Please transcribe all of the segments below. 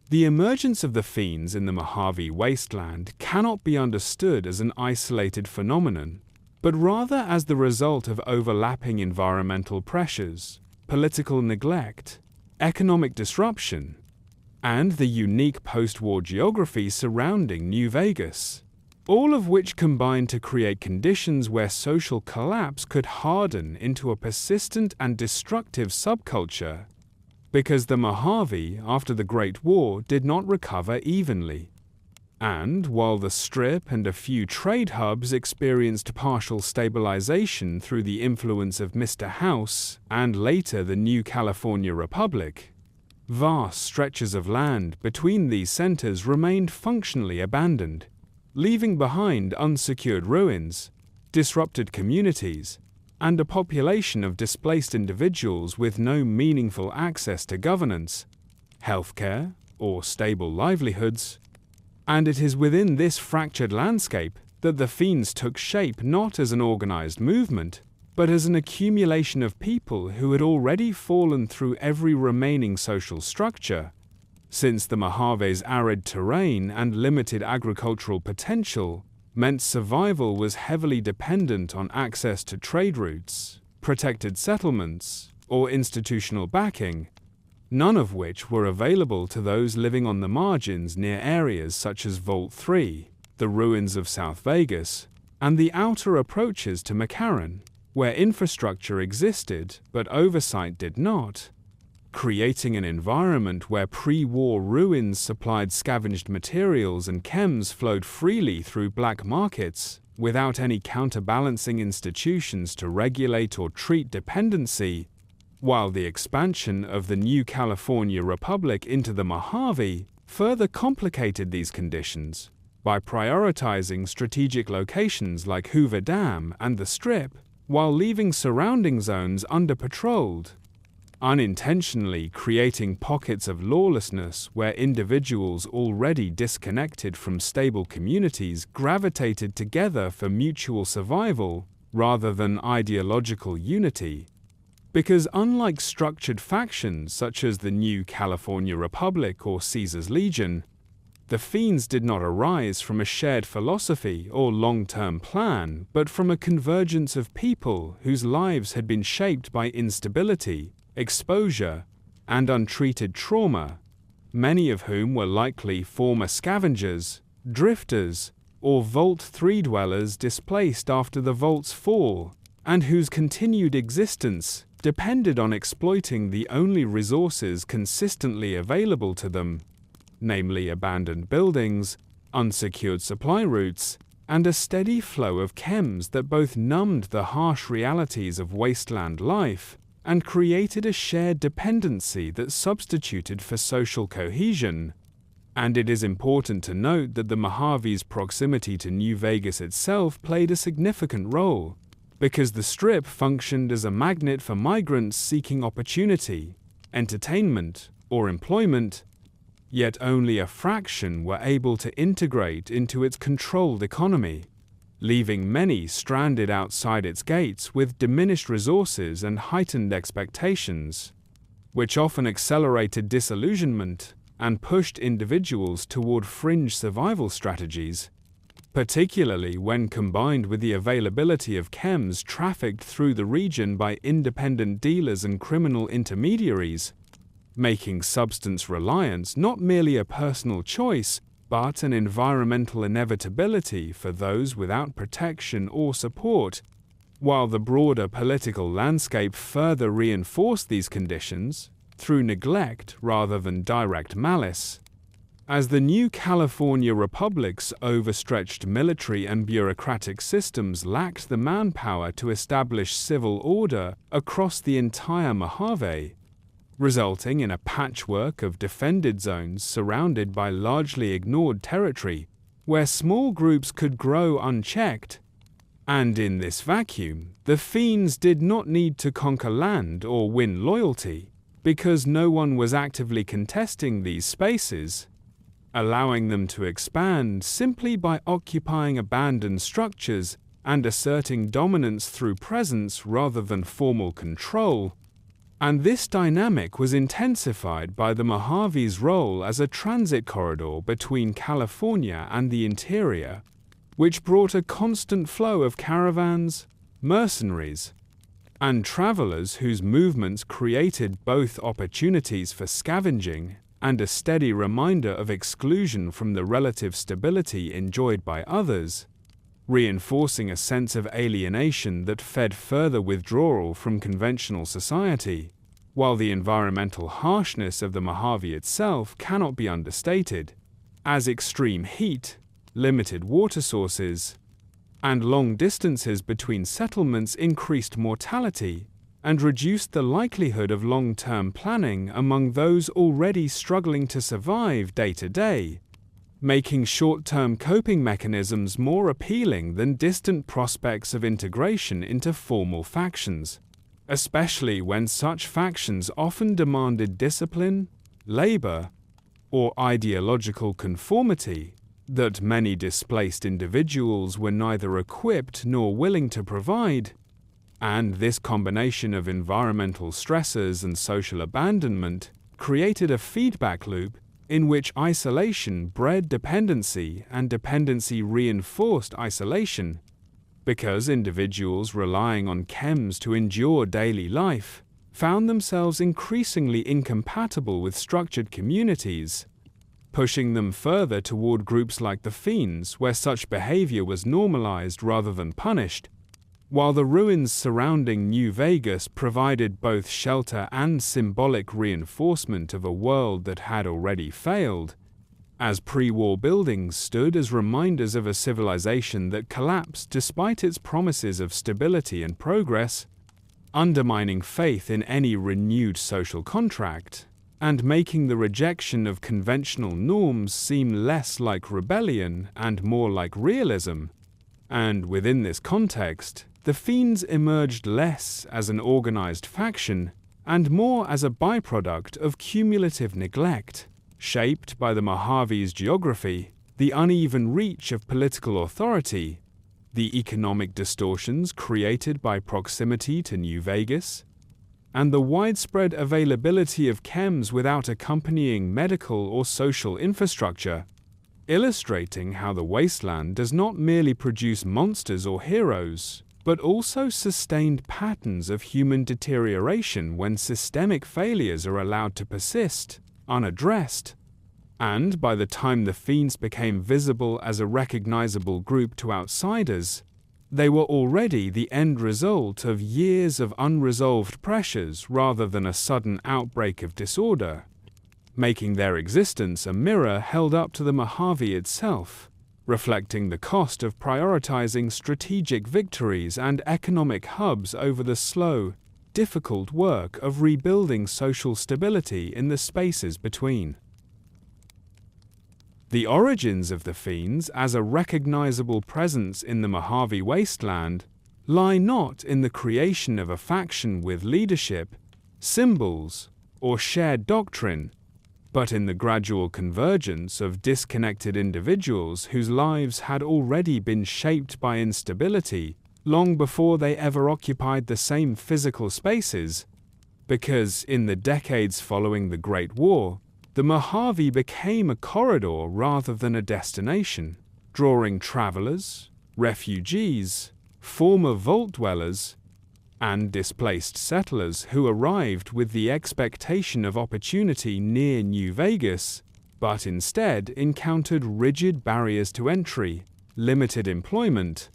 The emergence of the Fiends in the Mojave Wasteland cannot be understood as an isolated phenomenon, but rather as the result of overlapping environmental pressures, political neglect, economic disruption, and the unique post-war geography surrounding New Vegas, all of which combine to create conditions where social collapse could harden into a persistent and destructive subculture, because the Mojave, after the Great War, did not recover evenly. And while the Strip and a few trade hubs experienced partial stabilization through the influence of Mr. House and later the new California Republic, vast stretches of land between these centers remained functionally abandoned, leaving behind unsecured ruins, disrupted communities, and a population of displaced individuals with no meaningful access to governance, healthcare, or stable livelihoods. And it is within this fractured landscape that the Fiends took shape not as an organized movement, but as an accumulation of people who had already fallen through every remaining social structure, since the Mojave's arid terrain and limited agricultural potential meant survival was heavily dependent on access to trade routes, protected settlements, or institutional backing, none of which were available to those living on the margins near areas such as Vault 3, the ruins of South Vegas, and the outer approaches to McCarran, where infrastructure existed but oversight did not, creating an environment where pre-war ruins supplied scavenged materials and chems flowed freely through black markets without any counterbalancing institutions to regulate or treat dependency, while the expansion of the new California Republic into the Mojave further complicated these conditions by prioritizing strategic locations like Hoover Dam and the Strip, while leaving surrounding zones under-patrolled, unintentionally creating pockets of lawlessness where individuals already disconnected from stable communities gravitated together for mutual survival rather than ideological unity. Because unlike structured factions such as the new California Republic or Caesar's Legion, the Fiends did not arise from a shared philosophy or long-term plan, but from a convergence of people whose lives had been shaped by instability, exposure, and untreated trauma, many of whom were likely former scavengers, drifters, or Vault 3 dwellers displaced after the Vault's fall, and whose continued existence depended on exploiting the only resources consistently available to them, namely abandoned buildings, unsecured supply routes, and a steady flow of chems that both numbed the harsh realities of wasteland life and created a shared dependency that substituted for social cohesion. And it is important to note that the Mojave's proximity to New Vegas itself played a significant role, because the Strip functioned as a magnet for migrants seeking opportunity, entertainment, or employment, yet only a fraction were able to integrate into its controlled economy, leaving many stranded outside its gates with diminished resources and heightened expectations, which often accelerated disillusionment and pushed individuals toward fringe survival strategies, particularly when combined with the availability of chems trafficked through the region by independent dealers and criminal intermediaries, making substance reliance not merely a personal choice, but an environmental inevitability for those without protection or support, while the broader political landscape further reinforced these conditions through neglect rather than direct malice. As the new California Republic's overstretched military and bureaucratic systems lacked the manpower to establish civil order across the entire Mojave, resulting in a patchwork of defended zones surrounded by largely ignored territory where small groups could grow unchecked. And in this vacuum, the Fiends did not need to conquer land or win loyalty, because no one was actively contesting these spaces, allowing them to expand simply by occupying abandoned structures and asserting dominance through presence rather than formal control. And this dynamic was intensified by the Mojave's role as a transit corridor between California and the interior, which brought a constant flow of caravans, mercenaries, and travelers whose movements created both opportunities for scavenging and a steady reminder of exclusion from the relative stability enjoyed by others, reinforcing a sense of alienation that fed further withdrawal from conventional society, while the environmental harshness of the Mojave itself cannot be understated, as extreme heat, limited water sources, and long distances between settlements increased mortality and reduced the likelihood of long-term planning among those already struggling to survive day to day, making short-term coping mechanisms more appealing than distant prospects of integration into formal factions, especially when such factions often demanded discipline, labor, or ideological conformity that many displaced individuals were neither equipped nor willing to provide. And this combination of environmental stressors and social abandonment created a feedback loop in which isolation bred dependency and dependency reinforced isolation, because individuals relying on chems to endure daily life found themselves increasingly incompatible with structured communities, pushing them further toward groups like the Fiends, where such behavior was normalized rather than punished, while the ruins surrounding New Vegas provided both shelter and symbolic reinforcement of a world that had already failed, as pre-war buildings stood as reminders of a civilization that collapsed despite its promises of stability and progress, undermining faith in any renewed social contract, and making the rejection of conventional norms seem less like rebellion and more like realism. And within this context, the Fiends emerged less as an organized faction and more as a byproduct of cumulative neglect, shaped by the Mojave's geography, the uneven reach of political authority, the economic distortions created by proximity to New Vegas, and the widespread availability of chems without accompanying medical or social infrastructure, illustrating how the wasteland does not merely produce monsters or heroes, but also sustained patterns of human deterioration when systemic failures are allowed to persist, unaddressed. And by the time the Fiends became visible as a recognizable group to outsiders, they were already the end result of years of unresolved pressures rather than a sudden outbreak of disorder, making their existence a mirror held up to the Mojave itself, reflecting the cost of prioritizing strategic victories and economic hubs over the slow, difficult work of rebuilding social stability in the spaces between. The origins of the Fiends as a recognizable presence in the Mojave Wasteland lie not in the creation of a faction with leadership, symbols, or shared doctrine, but in the gradual convergence of disconnected individuals whose lives had already been shaped by instability long before they ever occupied the same physical spaces, because in the decades following the Great War, the Mojave became a corridor rather than a destination, drawing travelers, refugees, former vault dwellers, and displaced settlers who arrived with the expectation of opportunity near New Vegas, but instead encountered rigid barriers to entry, limited employment,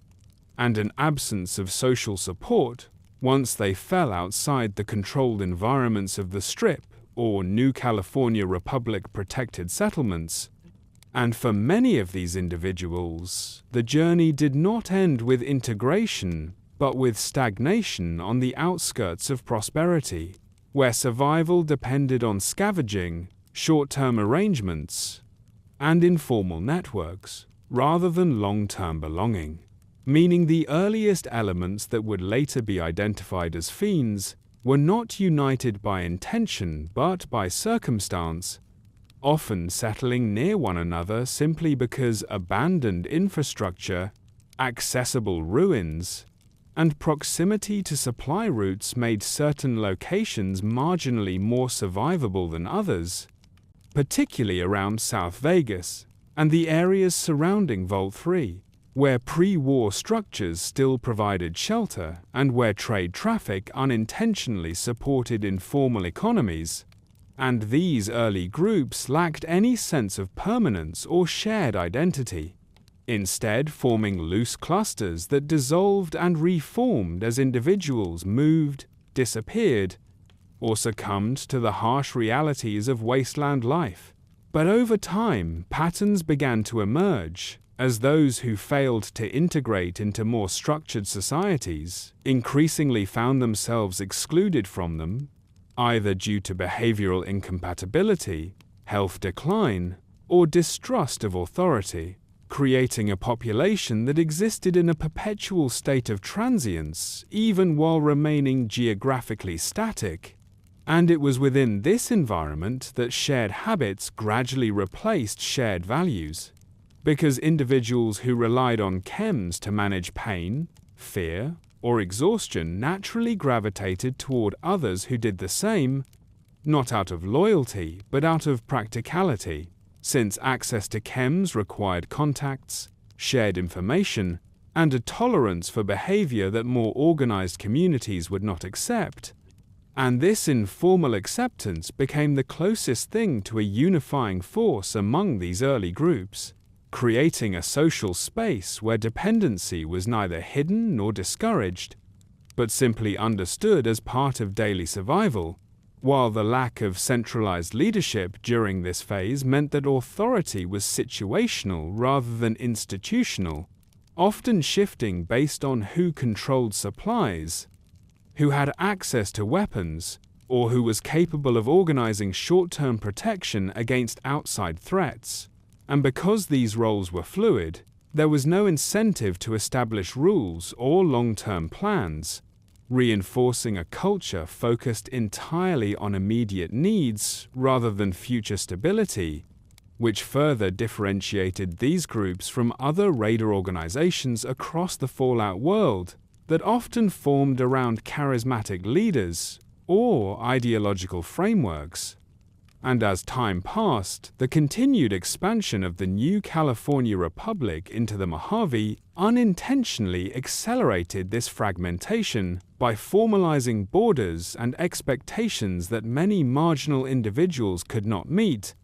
and an absence of social support once they fell outside the controlled environments of the Strip or New California Republic protected settlements. And for many of these individuals, the journey did not end with integration, but with stagnation on the outskirts of prosperity, where survival depended on scavenging, short-term arrangements, and informal networks, rather than long-term belonging, meaning the earliest elements that would later be identified as Fiends were not united by intention but by circumstance, often settling near one another simply because abandoned infrastructure, accessible ruins, and proximity to supply routes made certain locations marginally more survivable than others, particularly around South Vegas and the areas surrounding Vault 3, where pre-war structures still provided shelter and where trade traffic unintentionally supported informal economies. And these early groups lacked any sense of permanence or shared identity, instead forming loose clusters that dissolved and reformed as individuals moved, disappeared, or succumbed to the harsh realities of wasteland life. But over time, patterns began to emerge, as those who failed to integrate into more structured societies increasingly found themselves excluded from them, either due to behavioral incompatibility, health decline, or distrust of authority, creating a population that existed in a perpetual state of transience even while remaining geographically static. And it was within this environment that shared habits gradually replaced shared values, because individuals who relied on chems to manage pain, fear, or exhaustion naturally gravitated toward others who did the same, not out of loyalty but out of practicality, since access to chems required contacts, shared information, and a tolerance for behavior that more organized communities would not accept. And this informal acceptance became the closest thing to a unifying force among these early groups, creating a social space where dependency was neither hidden nor discouraged, but simply understood as part of daily survival, while the lack of centralized leadership during this phase meant that authority was situational rather than institutional, often shifting based on who controlled supplies, who had access to weapons, or who was capable of organizing short-term protection against outside threats. And because these roles were fluid, there was no incentive to establish rules or long-term plans, reinforcing a culture focused entirely on immediate needs rather than future stability, which further differentiated these groups from other raider organizations across the Fallout world that often formed around charismatic leaders or ideological frameworks. And as time passed, the continued expansion of the new California Republic into the Mojave unintentionally accelerated this fragmentation by formalizing borders and expectations that many marginal individuals could not meet,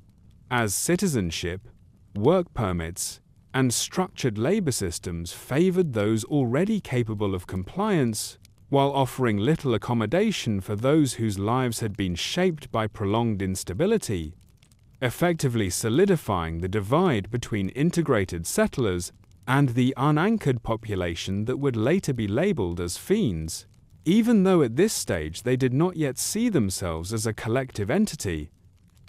as citizenship, work permits, and structured labor systems favored those already capable of compliance, while offering little accommodation for those whose lives had been shaped by prolonged instability, effectively solidifying the divide between integrated settlers and the unanchored population that would later be labeled as Fiends, even though at this stage they did not yet see themselves as a collective entity.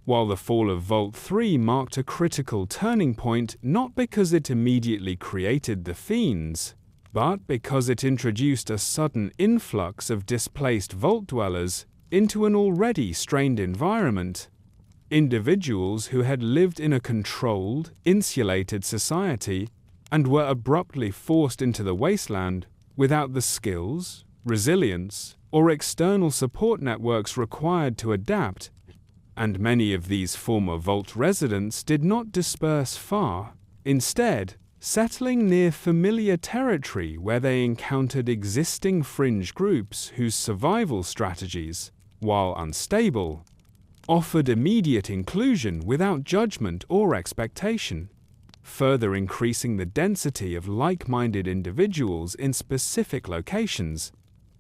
While the fall of Vault 3 marked a critical turning point not because it immediately created the Fiends, but because it introduced a sudden influx of displaced Vault dwellers into an already strained environment. Individuals who had lived in a controlled, insulated society and were abruptly forced into the wasteland without the skills, resilience, or external support networks required to adapt. And many of these former Vault residents did not disperse far, instead settling near familiar territory where they encountered existing fringe groups whose survival strategies, while unstable, offered immediate inclusion without judgment or expectation, further increasing the density of like-minded individuals in specific locations.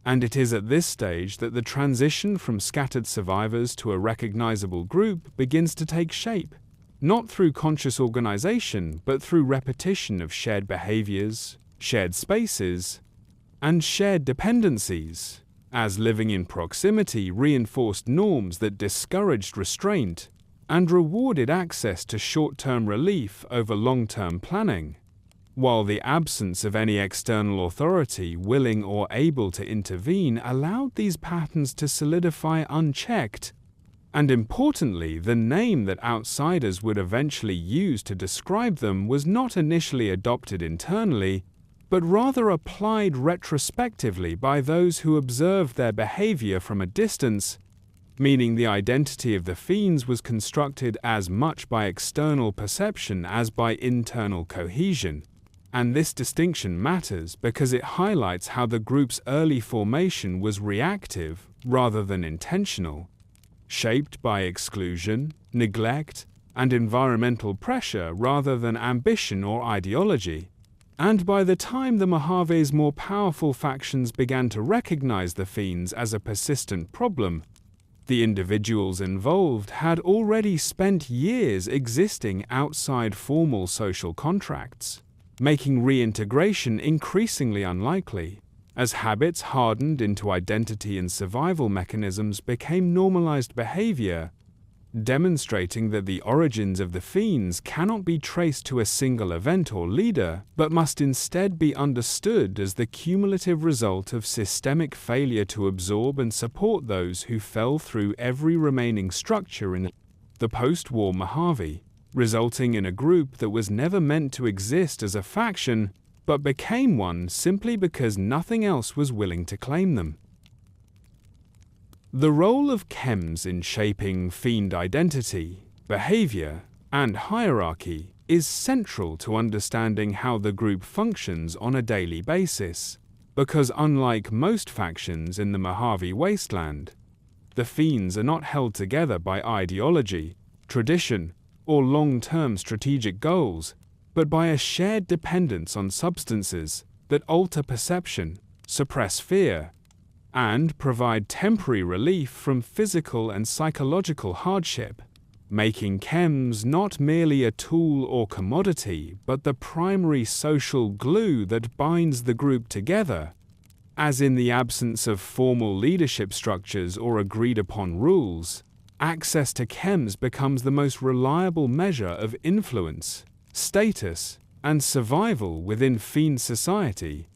And it is at this stage that the transition from scattered survivors to a recognizable group begins to take shape, not through conscious organization, but through repetition of shared behaviors, shared spaces, and shared dependencies, as living in proximity reinforced norms that discouraged restraint and rewarded access to short-term relief over long-term planning, while the absence of any external authority willing or able to intervene allowed these patterns to solidify unchecked. And importantly, the name that outsiders would eventually use to describe them was not initially adopted internally, but rather applied retrospectively by those who observed their behavior from a distance, meaning the identity of the Fiends was constructed as much by external perception as by internal cohesion. And this distinction matters because it highlights how the group's early formation was reactive rather than intentional, shaped by exclusion, neglect, and environmental pressure rather than ambition or ideology. And by the time the Mojave's more powerful factions began to recognize the Fiends as a persistent problem, the individuals involved had already spent years existing outside formal social contracts, making reintegration increasingly unlikely, as habits hardened into identity and survival mechanisms became normalized behavior, demonstrating that the origins of the Fiends cannot be traced to a single event or leader, but must instead be understood as the cumulative result of systemic failure to absorb and support those who fell through every remaining structure in the post-war Mojave, resulting in a group that was never meant to exist as a faction, but became one simply because nothing else was willing to claim them. The role of chems in shaping Fiend identity, behavior, and hierarchy is central to understanding how the group functions on a daily basis, because unlike most factions in the Mojave Wasteland, the Fiends are not held together by ideology, tradition, or long-term strategic goals, but by a shared dependence on substances that alter perception, suppress fear, and provide temporary relief from physical and psychological hardship, making chems not merely a tool or commodity, but the primary social glue that binds the group together. As in the absence of formal leadership structures or agreed-upon rules, access to chems becomes the most reliable measure of influence, status, and survival within Fiend society,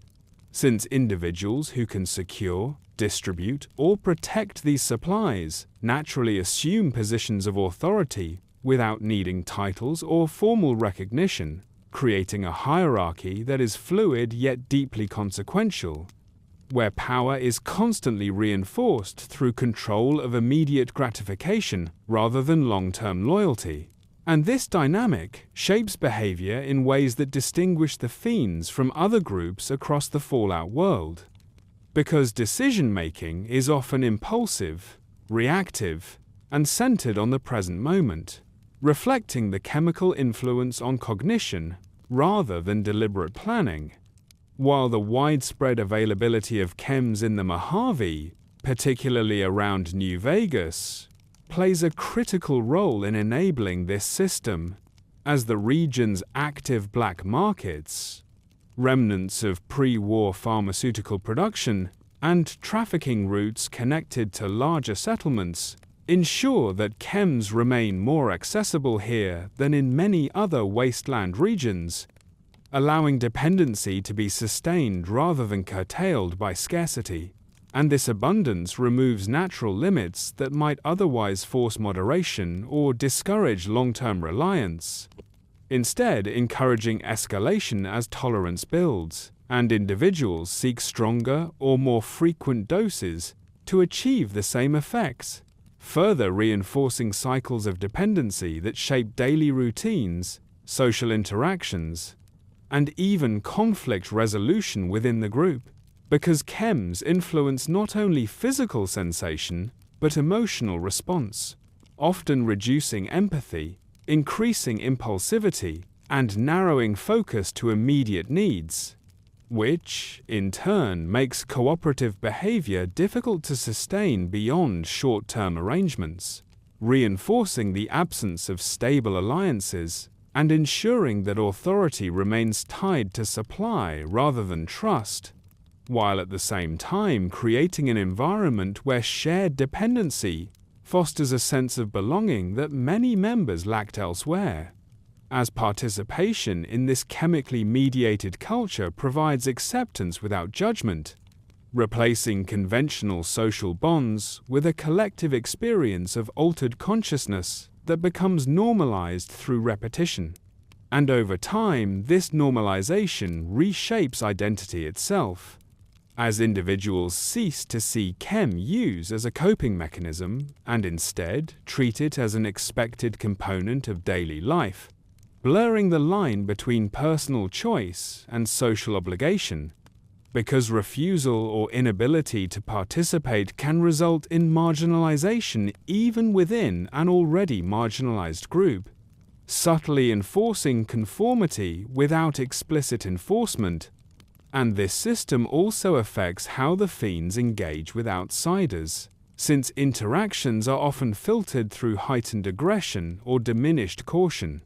since individuals who can secure, distribute, or protect these supplies naturally assume positions of authority without needing titles or formal recognition, creating a hierarchy that is fluid yet deeply consequential, where power is constantly reinforced through control of immediate gratification rather than long-term loyalty. And this dynamic shapes behavior in ways that distinguish the Fiends from other groups across the Fallout world. Because decision-making is often impulsive, reactive, and centered on the present moment, reflecting the chemical influence on cognition rather than deliberate planning. While the widespread availability of chems in the Mojave, particularly around New Vegas, plays a critical role in enabling this system, as the region's active black markets, remnants of pre-war pharmaceutical production, and trafficking routes connected to larger settlements ensure that chems remain more accessible here than in many other wasteland regions, allowing dependency to be sustained rather than curtailed by scarcity. And this abundance removes natural limits that might otherwise force moderation or discourage long-term reliance, instead encouraging escalation as tolerance builds, and individuals seek stronger or more frequent doses to achieve the same effects, further reinforcing cycles of dependency that shape daily routines, social interactions, and even conflict resolution within the group, because chems influence not only physical sensation, but emotional response, often reducing empathy, increasing impulsivity, and narrowing focus to immediate needs, which, in turn, makes cooperative behavior difficult to sustain beyond short-term arrangements, reinforcing the absence of stable alliances and ensuring that authority remains tied to supply rather than trust, while at the same time creating an environment where shared dependency fosters a sense of belonging that many members lacked elsewhere, as participation in this chemically mediated culture provides acceptance without judgment, replacing conventional social bonds with a collective experience of altered consciousness that becomes normalized through repetition. And over time, this normalization reshapes identity itself. As individuals cease to see chem use as a coping mechanism and instead treat it as an expected component of daily life, blurring the line between personal choice and social obligation, because refusal or inability to participate can result in marginalization even within an already marginalized group. Subtly enforcing conformity without explicit enforcement. And this system also affects how the Fiends engage with outsiders, since interactions are often filtered through heightened aggression or diminished caution,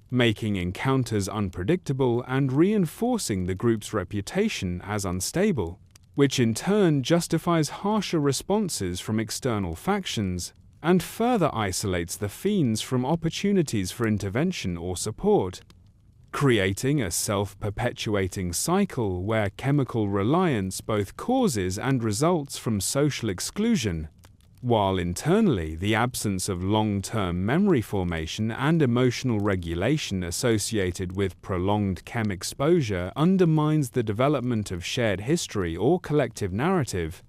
making encounters unpredictable and reinforcing the group's reputation as unstable, which in turn justifies harsher responses from external factions and further isolates the Fiends from opportunities for intervention or support, creating a self-perpetuating cycle where chemical reliance both causes and results from social exclusion, while internally the absence of long-term memory formation and emotional regulation associated with prolonged chem exposure undermines the development of shared history or collective narrative,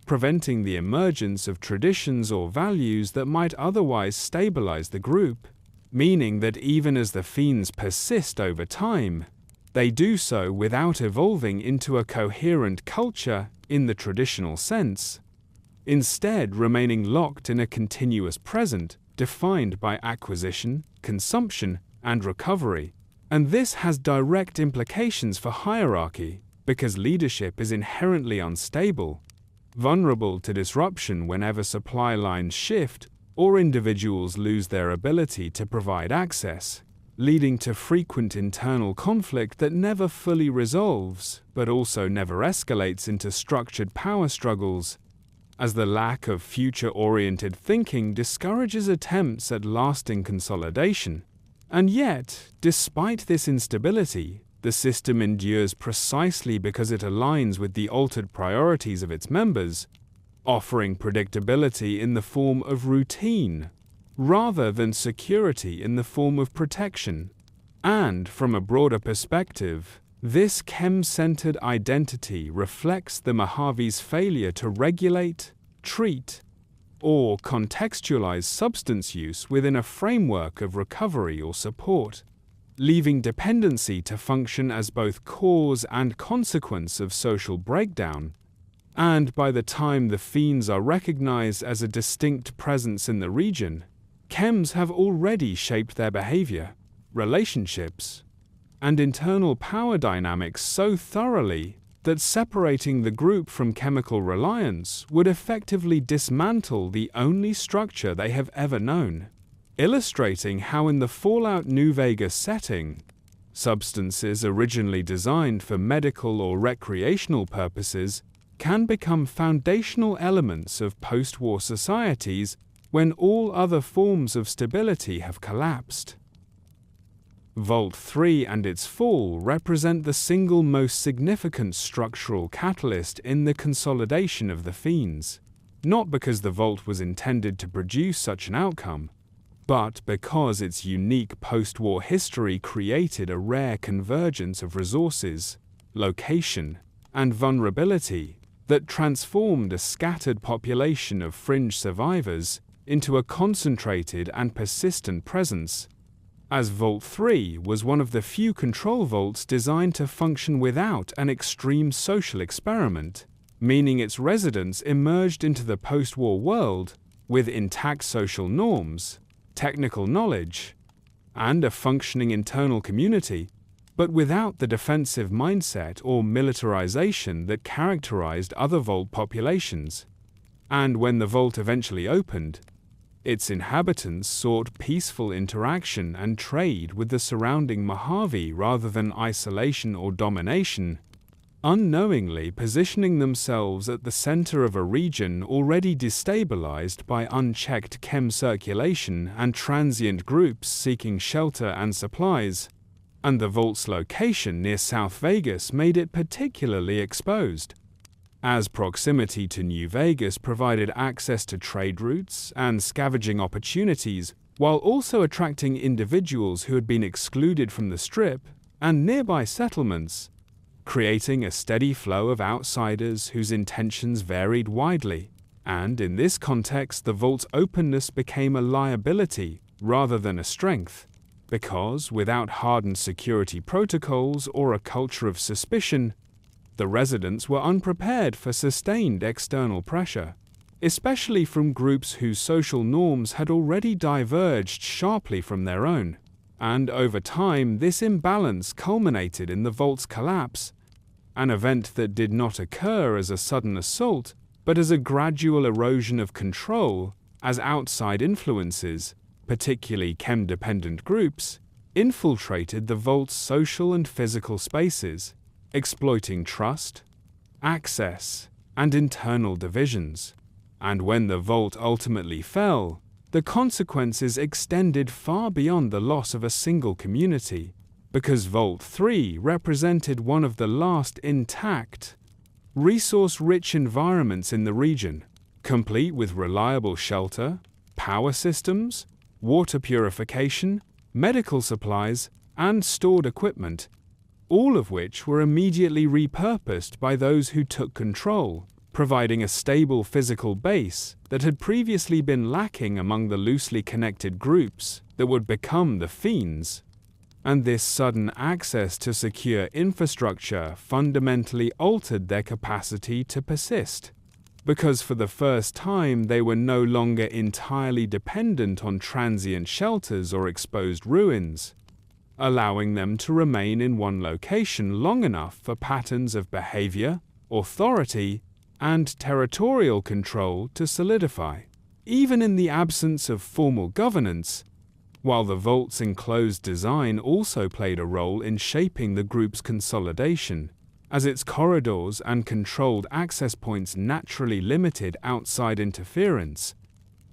preventing the emergence of traditions or values that might otherwise stabilize the group, meaning that even as the Fiends persist over time, they do so without evolving into a coherent culture in the traditional sense, instead remaining locked in a continuous present defined by acquisition, consumption, and recovery. And this has direct implications for hierarchy, because leadership is inherently unstable, vulnerable to disruption whenever supply lines shift or individuals lose their ability to provide access, leading to frequent internal conflict that never fully resolves, but also never escalates into structured power struggles, as the lack of future-oriented thinking discourages attempts at lasting consolidation. And yet, despite this instability, the system endures precisely because it aligns with the altered priorities of its members, offering predictability in the form of routine, rather than security in the form of protection. And, from a broader perspective, this chem-centered identity reflects the Mojave's failure to regulate, treat, or contextualize substance use within a framework of recovery or support, leaving dependency to function as both cause and consequence of social breakdown. And by the time the Fiends are recognized as a distinct presence in the region, chems have already shaped their behavior, relationships, and internal power dynamics so thoroughly that separating the group from chemical reliance would effectively dismantle the only structure they have ever known, illustrating how in the Fallout New Vegas setting, substances originally designed for medical or recreational purposes can become foundational elements of post-war societies when all other forms of stability have collapsed. Vault 3 and its fall represent the single most significant structural catalyst in the consolidation of the Fiends, not because the Vault was intended to produce such an outcome, but because its unique post-war history created a rare convergence of resources, location, and vulnerability that transformed a scattered population of fringe survivors into a concentrated and persistent presence, as Vault 3 was one of the few control vaults designed to function without an extreme social experiment, meaning its residents emerged into the post-war world with intact social norms, technical knowledge, and a functioning internal community, but without the defensive mindset or militarization that characterized other Vault populations. And when the Vault eventually opened, its inhabitants sought peaceful interaction and trade with the surrounding Mojave rather than isolation or domination, unknowingly positioning themselves at the center of a region already destabilized by unchecked chem circulation and transient groups seeking shelter and supplies, and the Vault's location near South Vegas made it particularly exposed, as proximity to New Vegas provided access to trade routes and scavenging opportunities while also attracting individuals who had been excluded from the Strip and nearby settlements, creating a steady flow of outsiders whose intentions varied widely. And in this context, the vault's openness became a liability rather than a strength, because without hardened security protocols or a culture of suspicion, the residents were unprepared for sustained external pressure, especially from groups whose social norms had already diverged sharply from their own. And over time, this imbalance culminated in the vault's collapse, an event that did not occur as a sudden assault, but as a gradual erosion of control as outside influences, particularly chem-dependent groups, infiltrated the vault's social and physical spaces, exploiting trust, access, and internal divisions. And when the vault ultimately fell, the consequences extended far beyond the loss of a single community, because Vault 3 represented one of the last intact, resource-rich environments in the region, complete with reliable shelter, power systems, water purification, medical supplies, and stored equipment, all of which were immediately repurposed by those who took control, providing a stable physical base that had previously been lacking among the loosely connected groups that would become the Fiends. And this sudden access to secure infrastructure fundamentally altered their capacity to persist, because for the first time they were no longer entirely dependent on transient shelters or exposed ruins, allowing them to remain in one location long enough for patterns of behavior, authority, and territorial control to solidify. Even in the absence of formal governance, while the vault's enclosed design also played a role in shaping the group's consolidation, as its corridors and controlled access points naturally limited outside interference,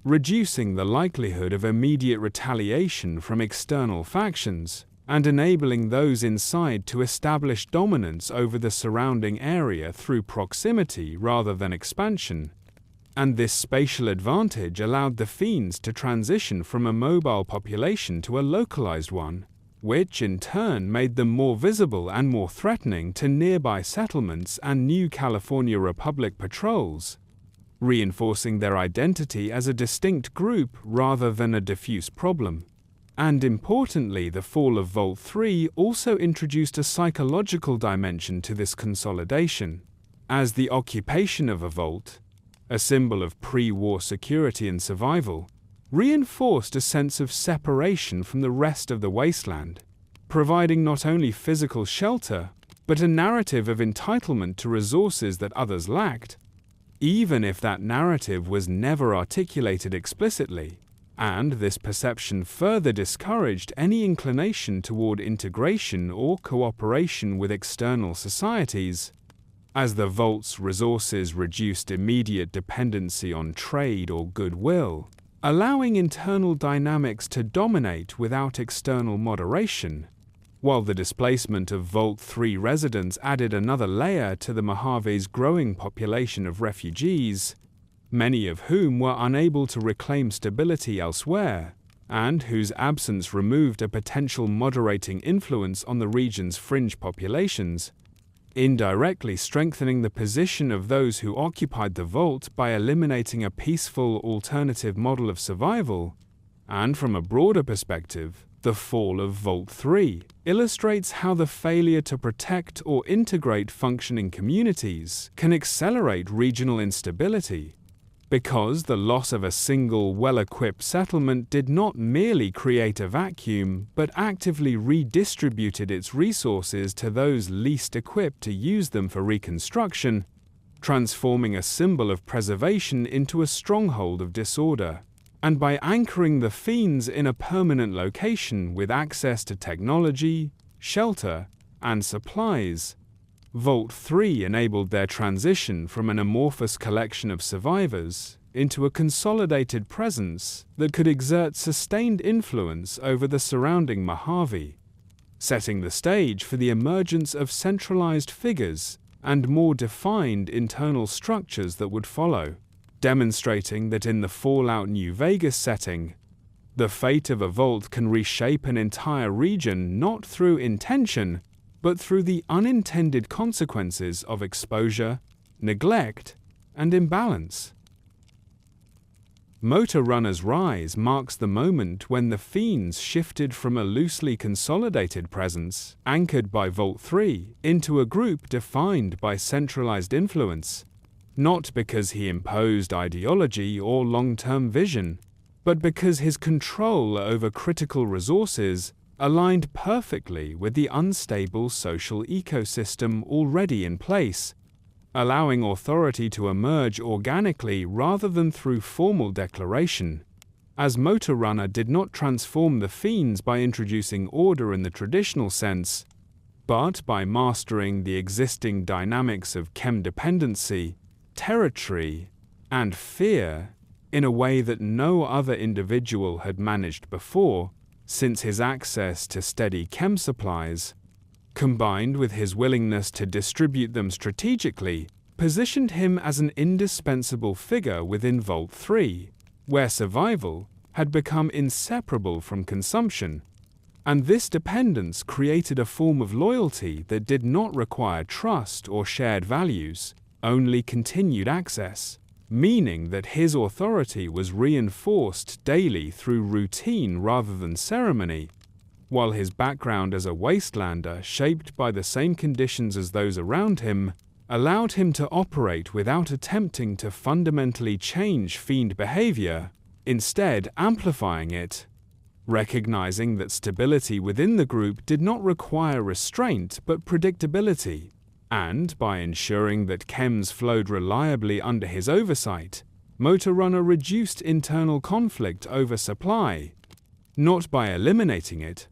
reducing the likelihood of immediate retaliation from external factions, and enabling those inside to establish dominance over the surrounding area through proximity rather than expansion. And this spatial advantage allowed the Fiends to transition from a mobile population to a localized one, which in turn made them more visible and more threatening to nearby settlements and new California Republic patrols, reinforcing their identity as a distinct group rather than a diffuse problem. And importantly, the fall of Vault 3 also introduced a psychological dimension to this consolidation, as the occupation of a vault, a symbol of pre-war security and survival, reinforced a sense of separation from the rest of the wasteland, providing not only physical shelter, but a narrative of entitlement to resources that others lacked, even if that narrative was never articulated explicitly. And this perception further discouraged any inclination toward integration or cooperation with external societies, as the vault's resources reduced immediate dependency on trade or goodwill, allowing internal dynamics to dominate without external moderation, while the displacement of Vault 3 residents added another layer to the Mojave's growing population of refugees, many of whom were unable to reclaim stability elsewhere, and whose absence removed a potential moderating influence on the region's fringe populations, indirectly strengthening the position of those who occupied the vault by eliminating a peaceful alternative model of survival. And from a broader perspective, the fall of Vault 3 illustrates how the failure to protect or integrate functioning communities can accelerate regional instability, because the loss of a single well-equipped settlement did not merely create a vacuum, but actively redistributed its resources to those least equipped to use them for reconstruction, transforming a symbol of preservation into a stronghold of disorder. And by anchoring the Fiends in a permanent location with access to technology, shelter, and supplies, Vault 3 enabled their transition from an amorphous collection of survivors into a consolidated presence that could exert sustained influence over the surrounding Mojave, setting the stage for the emergence of centralized figures and more defined internal structures that would follow, demonstrating that in the Fallout New Vegas setting, The fate of a vault can reshape an entire region not through intention, but through the unintended consequences of exposure, neglect, and imbalance. Motorunner's rise marks the moment when the Fiends shifted from a loosely consolidated presence, anchored by Vault 3, into a group defined by centralized influence, not because he imposed ideology or long-term vision, but because his control over critical resources aligned perfectly with the unstable social ecosystem already in place, allowing authority to emerge organically rather than through formal declaration. As Motorunner did not transform the Fiends by introducing order in the traditional sense, but by mastering the existing dynamics of chem dependency, territory, and fear in a way that no other individual had managed before, since his access to steady chem supplies, combined with his willingness to distribute them strategically, positioned him as an indispensable figure within Vault 3, where survival had become inseparable from consumption, and this dependence created a form of loyalty that did not require trust or shared values, only continued access, meaning that his authority was reinforced daily through routine rather than ceremony, while his background as a wastelander, shaped by the same conditions as those around him, allowed him to operate without attempting to fundamentally change Fiend behavior, instead amplifying it. Recognizing that stability within the group did not require restraint but predictability, and by ensuring that chems flowed reliably under his oversight, Motorunner reduced internal conflict over supply, not by eliminating it,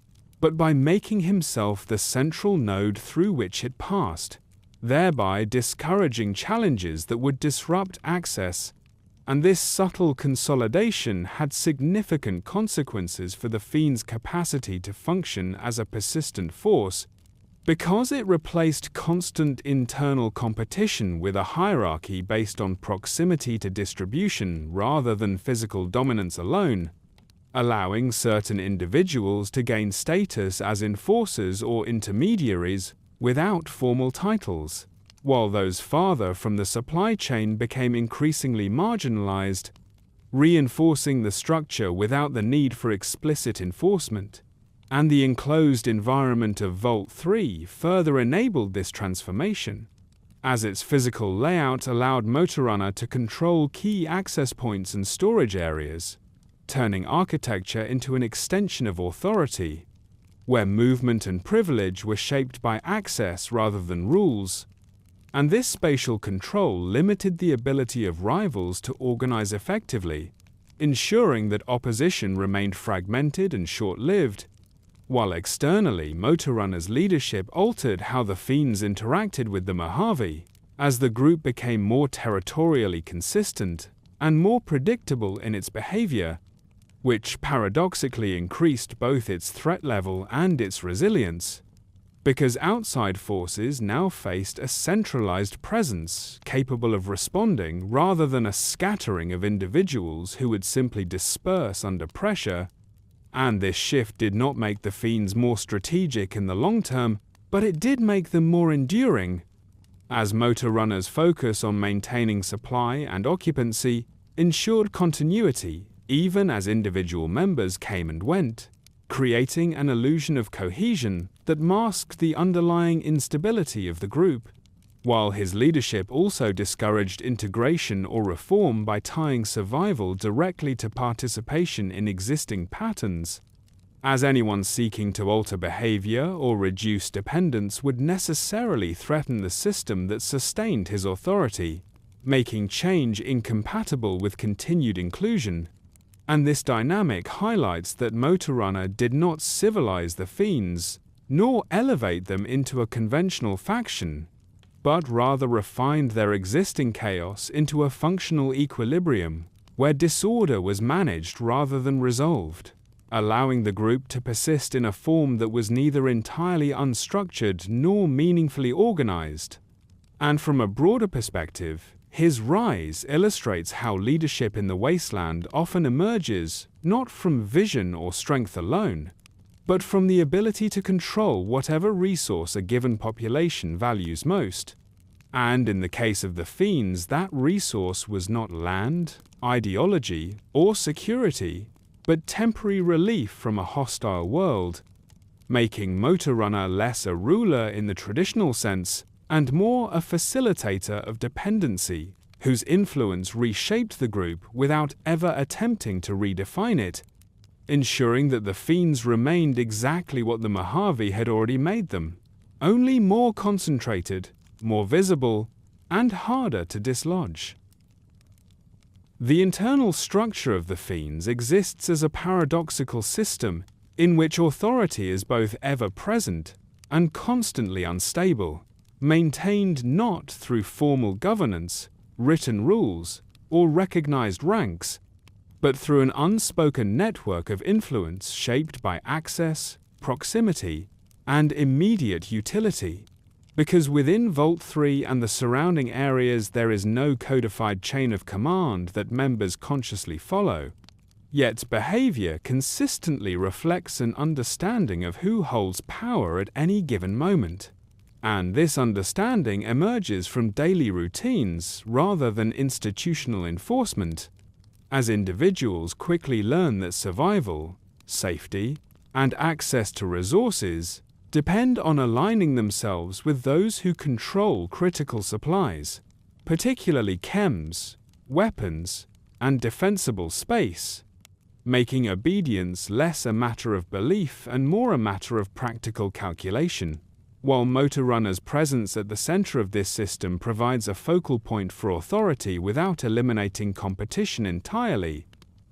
but by making himself the central node through which it passed, thereby discouraging challenges that would disrupt access. And this subtle consolidation had significant consequences for the Fiend's capacity to function as a persistent force, because it replaced constant internal competition with a hierarchy based on proximity to distribution rather than physical dominance alone, allowing certain individuals to gain status as enforcers or intermediaries without formal titles, while those farther from the supply chain became increasingly marginalized, reinforcing the structure without the need for explicit enforcement. And the enclosed environment of Vault 3 further enabled this transformation, as its physical layout allowed Motorunner to control key access points and storage areas, turning architecture into an extension of authority, where movement and privilege were shaped by access rather than rules. And this spatial control limited the ability of rivals to organize effectively, ensuring that opposition remained fragmented and short-lived, while externally Motorunner's leadership altered how the Fiends interacted with the Mojave, as the group became more territorially consistent and more predictable in its behavior, which paradoxically increased both its threat level and its resilience, because outside forces now faced a centralized presence capable of responding rather than a scattering of individuals who would simply disperse under pressure. And this shift did not make the Fiends more strategic in the long term, but it did make them more enduring, as Motorunner's focus on maintaining supply and occupancy ensured continuity even as individual members came and went, creating an illusion of cohesion that masked the underlying instability of the group, while his leadership also discouraged integration or reform by tying survival directly to participation in existing patterns, as anyone seeking to alter behavior or reduce dependence would necessarily threaten the system that sustained his authority, making change incompatible with continued inclusion. And this dynamic highlights that Motorunner did not civilize the Fiends, nor elevate them into a conventional faction, but rather refined their existing chaos into a functional equilibrium, where disorder was managed rather than resolved, allowing the group to persist in a form that was neither entirely unstructured nor meaningfully organized. And from a broader perspective, His rise illustrates how leadership in the wasteland often emerges not from vision or strength alone, but from the ability to control whatever resource a given population values most. And in the case of the Fiends, that resource was not land, ideology, or security, but temporary relief from a hostile world, making Motorrunner less a ruler in the traditional sense and more a facilitator of dependency, whose influence reshaped the group without ever attempting to redefine it, ensuring that the Fiends remained exactly what the Mojave had already made them, only more concentrated, more visible, and harder to dislodge. The internal structure of the Fiends exists as a paradoxical system in which authority is both ever-present and constantly unstable, maintained not through formal governance, written rules, or recognized ranks, but through an unspoken network of influence shaped by access, proximity, and immediate utility. Because within Vault 3 and the surrounding areas there is no codified chain of command that members consciously follow, yet behavior consistently reflects an understanding of who holds power at any given moment. And this understanding emerges from daily routines rather than institutional enforcement, as individuals quickly learn that survival, safety, and access to resources depend on aligning themselves with those who control critical supplies, particularly chems, weapons, and defensible space, making obedience less a matter of belief and more a matter of practical calculation. While Motorrunner's presence at the center of this system provides a focal point for authority without eliminating competition entirely,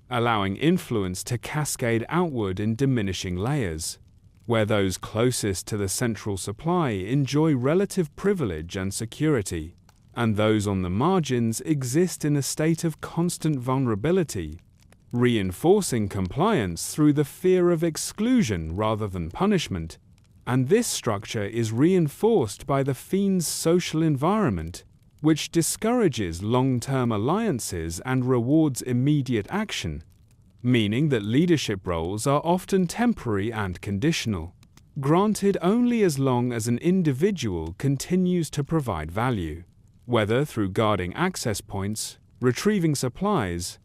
allowing influence to cascade outward in diminishing layers, where those closest to the central supply enjoy relative privilege and security, and those on the margins exist in a state of constant vulnerability, reinforcing compliance through the fear of exclusion rather than punishment. And this structure is reinforced by the Fiend's social environment, which discourages long-term alliances and rewards immediate action, meaning that leadership roles are often temporary and conditional, granted only as long as an individual continues to provide value, whether through guarding access points, retrieving supplies,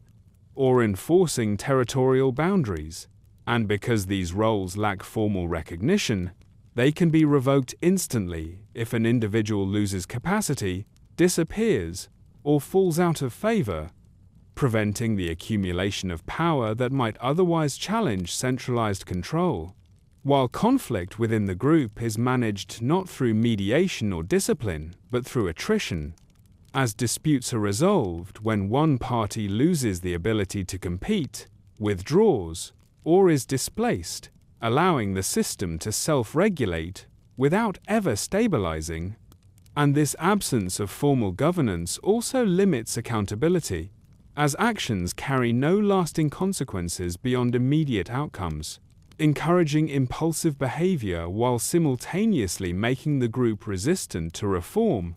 or enforcing territorial boundaries. And because these roles lack formal recognition, they can be revoked instantly if an individual loses capacity, disappears, or falls out of favor, preventing the accumulation of power that might otherwise challenge centralized control. While conflict within the group is managed not through mediation or discipline, but through attrition, as disputes are resolved when one party loses the ability to compete, withdraws, or is displaced, allowing the system to self-regulate without ever stabilizing. And this absence of formal governance also limits accountability, as actions carry no lasting consequences beyond immediate outcomes, encouraging impulsive behavior while simultaneously making the group resistant to reform,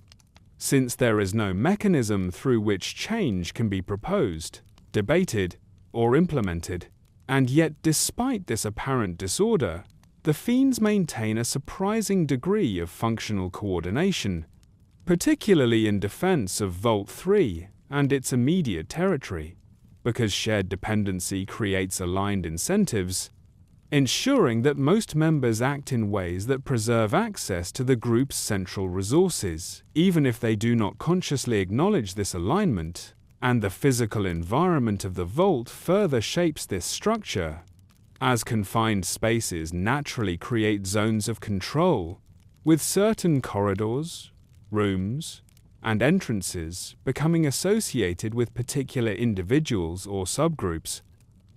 since there is no mechanism through which change can be proposed, debated, or implemented. And yet, despite this apparent disorder, the Fiends maintain a surprising degree of functional coordination, particularly in defense of Vault 3 and its immediate territory, because shared dependency creates aligned incentives, ensuring that most members act in ways that preserve access to the group's central resources, even if they do not consciously acknowledge this alignment. And the physical environment of the vault further shapes this structure, as confined spaces naturally create zones of control, with certain corridors, rooms, and entrances becoming associated with particular individuals or subgroups,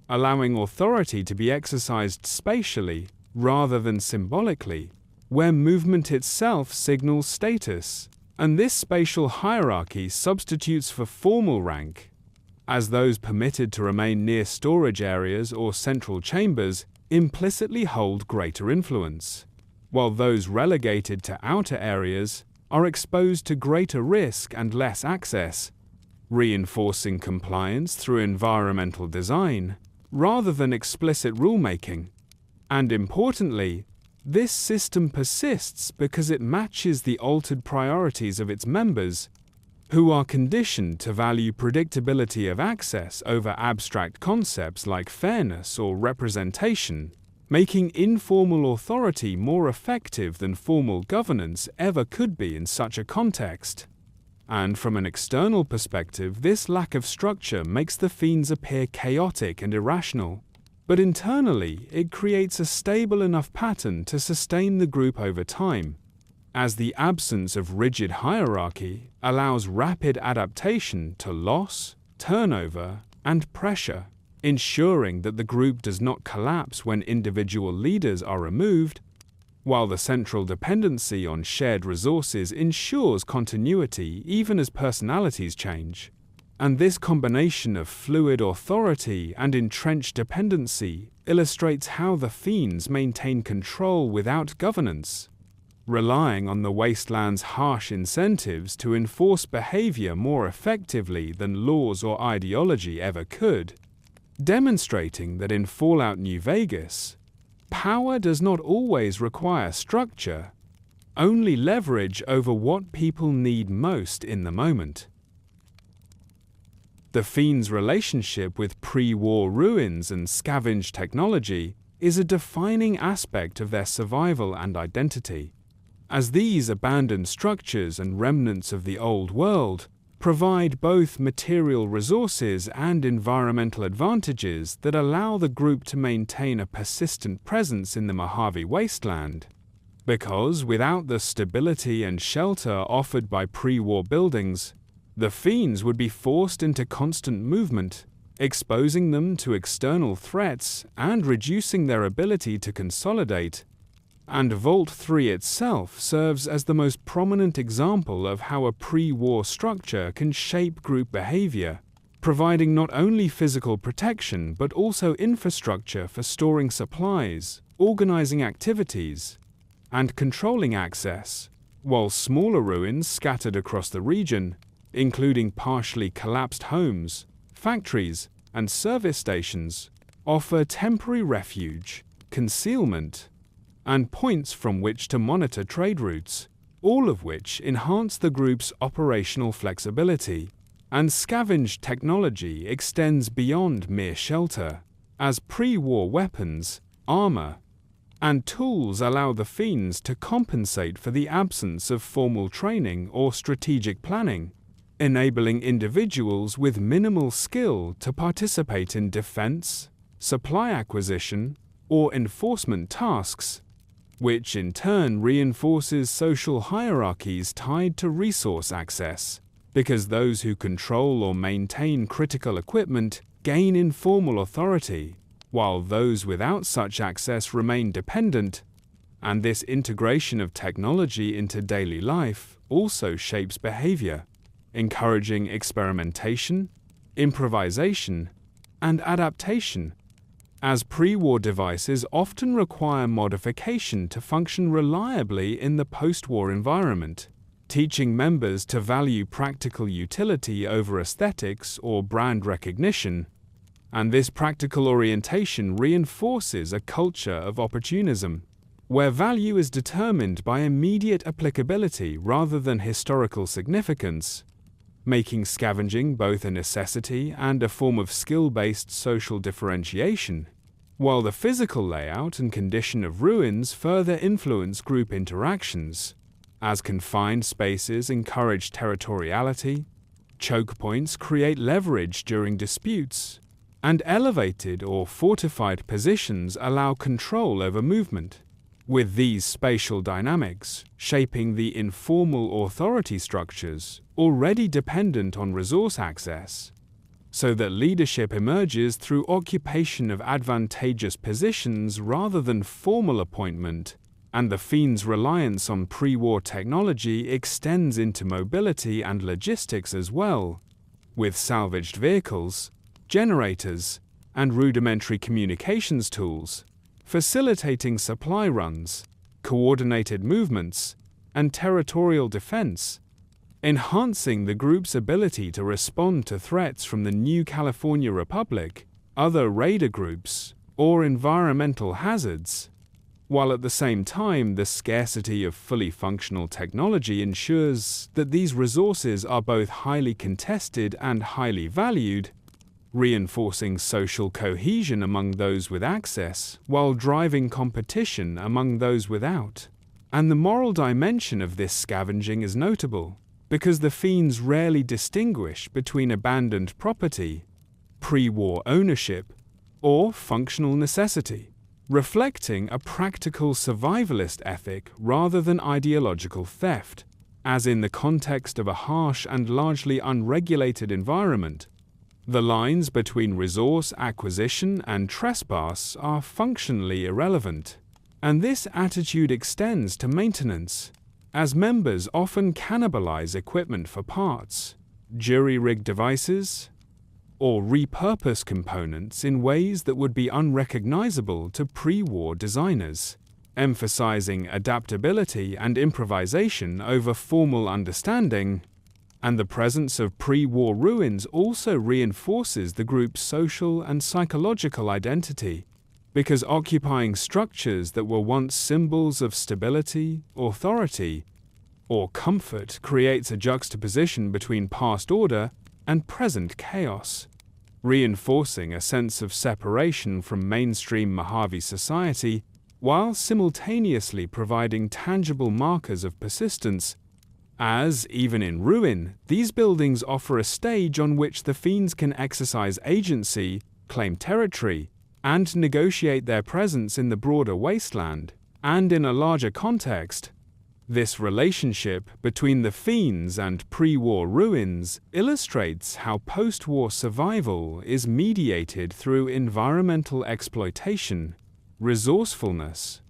allowing authority to be exercised spatially rather than symbolically, where movement itself signals status. And this spatial hierarchy substitutes for formal rank, as those permitted to remain near storage areas or central chambers implicitly hold greater influence, while those relegated to outer areas are exposed to greater risk and less access, reinforcing compliance through environmental design rather than explicit rulemaking. And importantly, this system persists because it matches the altered priorities of its members, who are conditioned to value predictability of access over abstract concepts like fairness or representation, making informal authority more effective than formal governance ever could be in such a context. And from an external perspective, this lack of structure makes the Fiends appear chaotic and irrational. But internally, it creates a stable enough pattern to sustain the group over time, as the absence of rigid hierarchy allows rapid adaptation to loss, turnover, and pressure, ensuring that the group does not collapse when individual leaders are removed, while the central dependency on shared resources ensures continuity even as personalities change. And this combination of fluid authority and entrenched dependency illustrates how the Fiends maintain control without governance, relying on the wasteland's harsh incentives to enforce behavior more effectively than laws or ideology ever could, demonstrating that in Fallout New Vegas, power does not always require structure, only leverage over what people need most in the moment. The Fiends' relationship with pre-war ruins and scavenged technology is a defining aspect of their survival and identity, as these abandoned structures and remnants of the old world provide both material resources and environmental advantages that allow the group to maintain a persistent presence in the Mojave Wasteland. Because without the stability and shelter offered by pre-war buildings, the Fiends would be forced into constant movement, exposing them to external threats and reducing their ability to consolidate. And Vault 3 itself serves as the most prominent example of how a pre-war structure can shape group behavior, providing not only physical protection but also infrastructure for storing supplies, organizing activities, and controlling access, while smaller ruins scattered across the region, including partially collapsed homes, factories, and service stations, offer temporary refuge, concealment, and points from which to monitor trade routes, all of which enhance the group's operational flexibility. And scavenged technology extends beyond mere shelter, as pre-war weapons, armor, and tools allow the Fiends to compensate for the absence of formal training or strategic planning, enabling individuals with minimal skill to participate in defense, supply acquisition, or enforcement tasks, which in turn reinforces social hierarchies tied to resource access, because those who control or maintain critical equipment gain informal authority, while those without such access remain dependent. And this integration of technology into daily life also shapes behavior, encouraging experimentation, improvisation, and adaptation, as pre-war devices often require modification to function reliably in the post-war environment, teaching members to value practical utility over aesthetics or brand recognition. And this practical orientation reinforces a culture of opportunism, where value is determined by immediate applicability rather than historical significance, making scavenging both a necessity and a form of skill-based social differentiation, while the physical layout and condition of ruins further influence group interactions, as confined spaces encourage territoriality, choke points create leverage during disputes, and elevated or fortified positions allow control over movement, with these spatial dynamics shaping the informal authority structures already dependent on resource access, so that leadership emerges through occupation of advantageous positions rather than formal appointment, and the Fiends' reliance on pre-war technology extends into mobility and logistics as well, with salvaged vehicles, generators, and rudimentary communications tools, facilitating supply runs, coordinated movements, and territorial defense, enhancing the group's ability to respond to threats from the new California Republic, other raider groups, or environmental hazards, while at the same time the scarcity of fully functional technology ensures that these resources are both highly contested and highly valued, reinforcing social cohesion among those with access while driving competition among those without. And the moral dimension of this scavenging is notable, because the Fiends rarely distinguish between abandoned property, pre-war ownership, or functional necessity, reflecting a practical survivalist ethic rather than ideological theft, as in the context of a harsh and largely unregulated environment. The lines between resource acquisition and trespass are functionally irrelevant, and this attitude extends to maintenance, as members often cannibalize equipment for parts, jury-rigged devices, or repurpose components in ways that would be unrecognizable to pre-war designers, emphasizing adaptability and improvisation over formal understanding. And the presence of pre-war ruins also reinforces the group's social and psychological identity, because occupying structures that were once symbols of stability, authority, or comfort creates a juxtaposition between past order and present chaos, reinforcing a sense of separation from mainstream Mojave society while simultaneously providing tangible markers of persistence, as, even in ruin, these buildings offer a stage on which the Fiends can exercise agency, claim territory, and negotiate their presence in the broader wasteland. And in a larger context, this relationship between the Fiends and pre-war ruins illustrates how post-war survival is mediated through environmental exploitation, resourcefulness,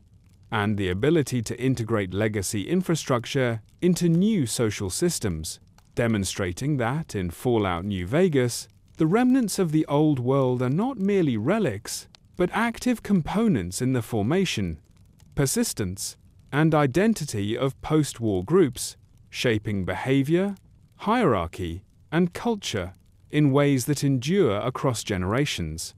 and the ability to integrate legacy infrastructure into new social systems, demonstrating that, in Fallout New Vegas, the remnants of the old world are not merely relics, but active components in the formation, persistence, and identity of post-war groups, shaping behavior, hierarchy, and culture in ways that endure across generations.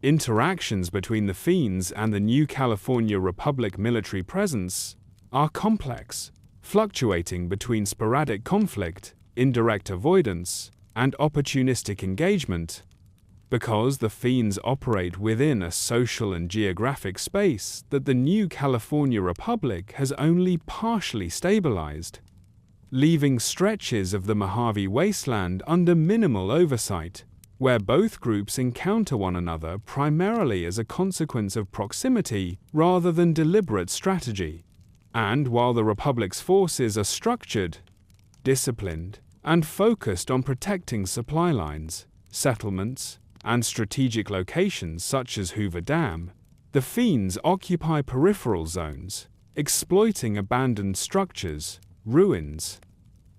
Interactions between the Fiends and the new California Republic military presence are complex, fluctuating between sporadic conflict, indirect avoidance, and opportunistic engagement, because the Fiends operate within a social and geographic space that the new California Republic has only partially stabilized, leaving stretches of the Mojave Wasteland under minimal oversight, where both groups encounter one another primarily as a consequence of proximity rather than deliberate strategy. And while the Republic's forces are structured, disciplined, and focused on protecting supply lines, settlements, and strategic locations such as Hoover Dam, the Fiends occupy peripheral zones, exploiting abandoned structures, ruins,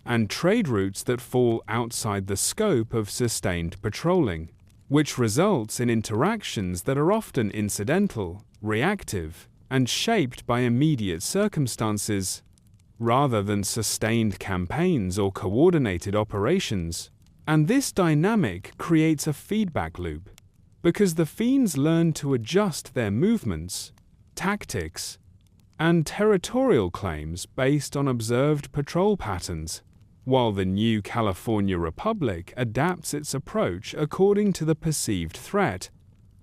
and trade routes that fall outside the scope of sustained patrolling, which results in interactions that are often incidental, reactive, and shaped by immediate circumstances, rather than sustained campaigns or coordinated operations. And this dynamic creates a feedback loop, because the Fiends learn to adjust their movements, tactics, and territorial claims based on observed patrol patterns, while the new California Republic adapts its approach according to the perceived threat,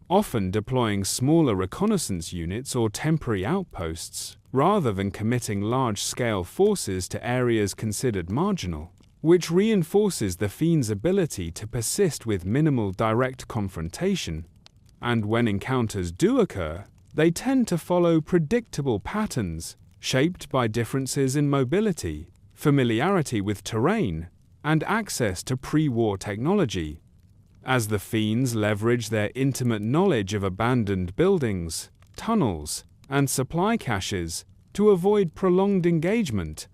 often deploying smaller reconnaissance units or temporary outposts, rather than committing large-scale forces to areas considered marginal, which reinforces the Fiends' ability to persist with minimal direct confrontation. And when encounters do occur, they tend to follow predictable patterns, shaped by differences in mobility, familiarity with terrain, and access to pre-war technology, as the Fiends leverage their intimate knowledge of abandoned buildings, tunnels, and supply caches to avoid prolonged engagement,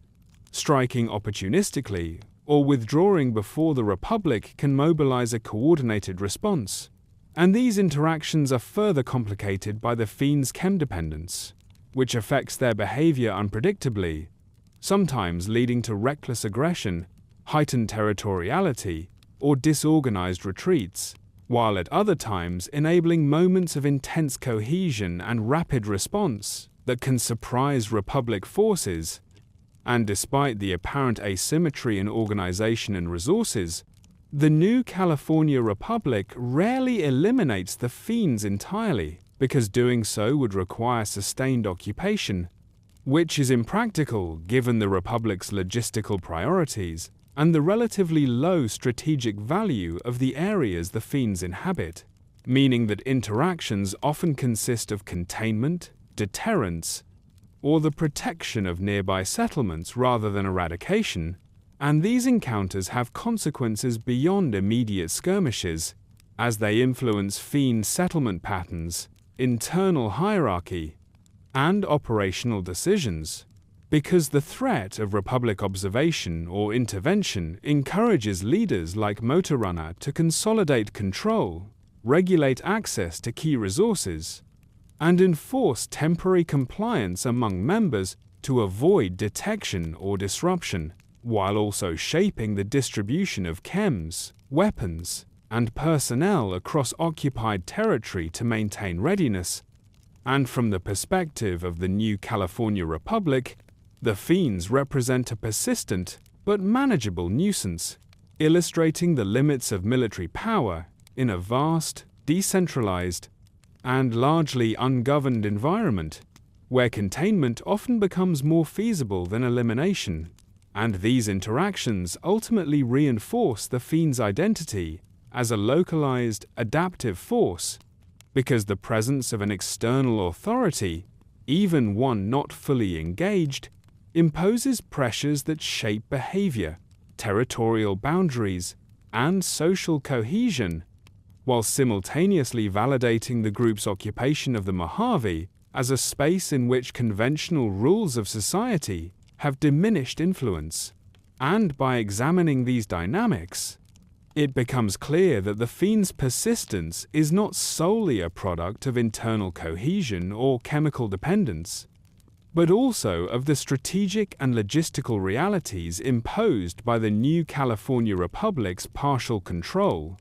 striking opportunistically or withdrawing before the Republic can mobilize a coordinated response. And these interactions are further complicated by the Fiends' chem dependence, which affects their behavior unpredictably, sometimes leading to reckless aggression, heightened territoriality, or disorganized retreats, while at other times enabling moments of intense cohesion and rapid response that can surprise Republic forces. And despite the apparent asymmetry in organization and resources, the new California Republic rarely eliminates the Fiends entirely, because doing so would require sustained occupation, which is impractical given the Republic's logistical priorities and the relatively low strategic value of the areas the Fiends inhabit, meaning that interactions often consist of containment, deterrence, or the protection of nearby settlements rather than eradication, and these encounters have consequences beyond immediate skirmishes, as they influence Fiend settlement patterns, internal hierarchy, and operational decisions, because the threat of Republic observation or intervention encourages leaders like Motorrunner to consolidate control, regulate access to key resources, and enforce temporary compliance among members to avoid detection or disruption, while also shaping the distribution of chems, weapons, and personnel across occupied territory to maintain readiness. And from the perspective of the new California Republic, the Fiends represent a persistent but manageable nuisance, illustrating the limits of military power in a vast, decentralized, and largely ungoverned environment, where containment often becomes more feasible than elimination. And these interactions ultimately reinforce the Fiend's identity as a localized, adaptive force, because the presence of an external authority, even one not fully engaged, imposes pressures that shape behavior, territorial boundaries, and social cohesion, while simultaneously validating the group's occupation of the Mojave as a space in which conventional rules of society have diminished influence. And by examining these dynamics, it becomes clear that the Fiend's persistence is not solely a product of internal cohesion or chemical dependence, but also of the strategic and logistical realities imposed by the new California Republic's partial control,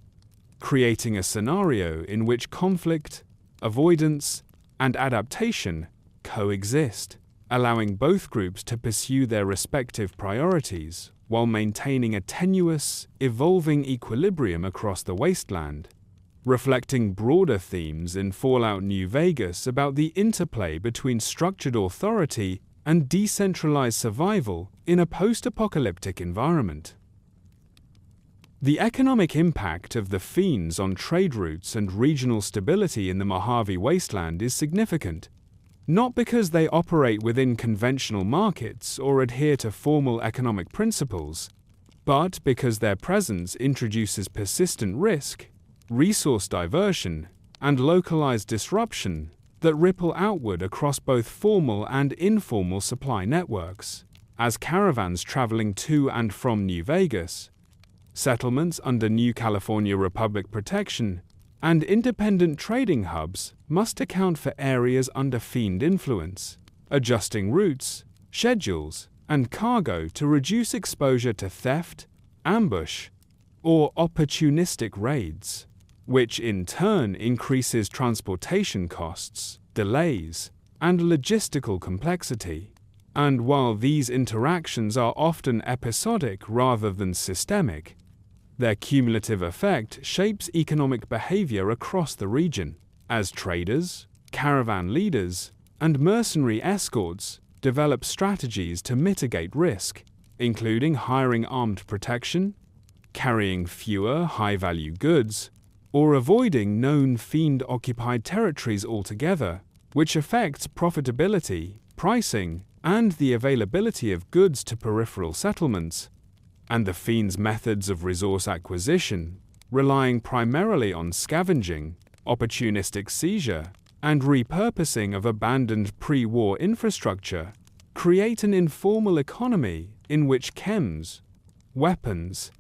creating a scenario in which conflict, avoidance, and adaptation coexist, allowing both groups to pursue their respective priorities while maintaining a tenuous, evolving equilibrium across the wasteland, reflecting broader themes in Fallout New Vegas about the interplay between structured authority and decentralized survival in a post-apocalyptic environment. The economic impact of the Fiends on trade routes and regional stability in the Mojave Wasteland is significant, not because they operate within conventional markets or adhere to formal economic principles, but because their presence introduces persistent risk, resource diversion, and localized disruption that ripple outward across both formal and informal supply networks, as caravans traveling to and from New Vegas, settlements under New California Republic protection, and independent trading hubs must account for areas under Fiend influence, adjusting routes, schedules, and cargo to reduce exposure to theft, ambush, or opportunistic raids, which in turn increases transportation costs, delays, and logistical complexity. And while these interactions are often episodic rather than systemic, their cumulative effect shapes economic behavior across the region, as traders, caravan leaders, and mercenary escorts develop strategies to mitigate risk, including hiring armed protection, carrying fewer high-value goods, or avoiding known Fiend-occupied territories altogether, which affects profitability, pricing, and the availability of goods to peripheral settlements. And the Fiend's methods of resource acquisition, relying primarily on scavenging, opportunistic seizure, and repurposing of abandoned pre-war infrastructure, create an informal economy in which chems, weapons,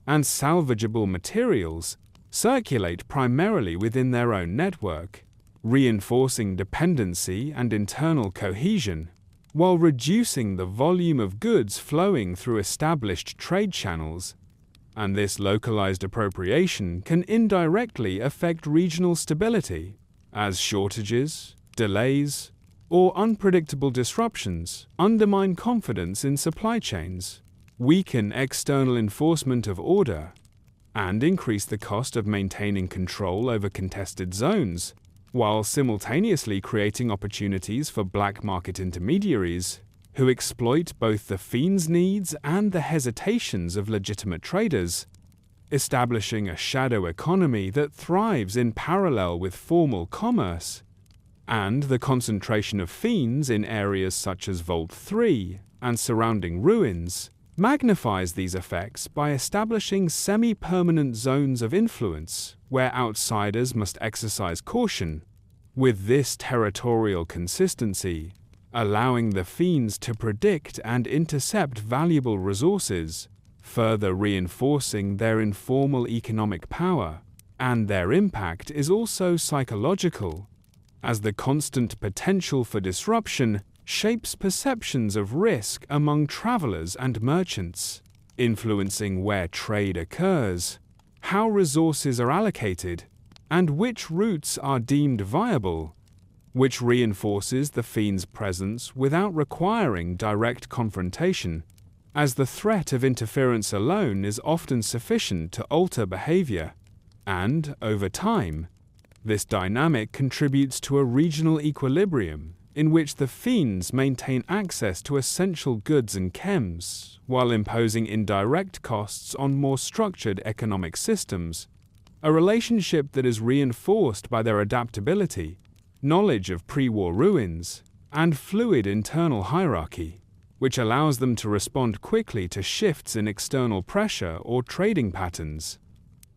and salvageable materials circulate primarily within their own network, reinforcing dependency and internal cohesion, while reducing the volume of goods flowing through established trade channels. And this localized appropriation can indirectly affect regional stability, as shortages, delays, or unpredictable disruptions undermine confidence in supply chains, weaken external enforcement of order, and increase the cost of maintaining control over contested zones, while simultaneously creating opportunities for black market intermediaries who exploit both the Fiends' needs and the hesitations of legitimate traders, establishing a shadow economy that thrives in parallel with formal commerce. And the concentration of Fiends in areas such as Vault 3 and surrounding ruins magnifies these effects by establishing semi-permanent zones of influence where outsiders must exercise caution, with this territorial consistency allowing the Fiends to predict and intercept valuable resources, further reinforcing their informal economic power. And their impact is also psychological, as the constant potential for disruption shapes perceptions of risk among travelers and merchants, influencing where trade occurs, how resources are allocated, and which routes are deemed viable, which reinforces the Fiend's presence without requiring direct confrontation, as the threat of interference alone is often sufficient to alter behavior. And, over time, this dynamic contributes to a regional equilibrium in which the Fiends maintain access to essential goods and chems, while imposing indirect costs on more structured economic systems, a relationship that is reinforced by their adaptability, knowledge of pre-war ruins, and fluid internal hierarchy, which allows them to respond quickly to shifts in external pressure or trading patterns,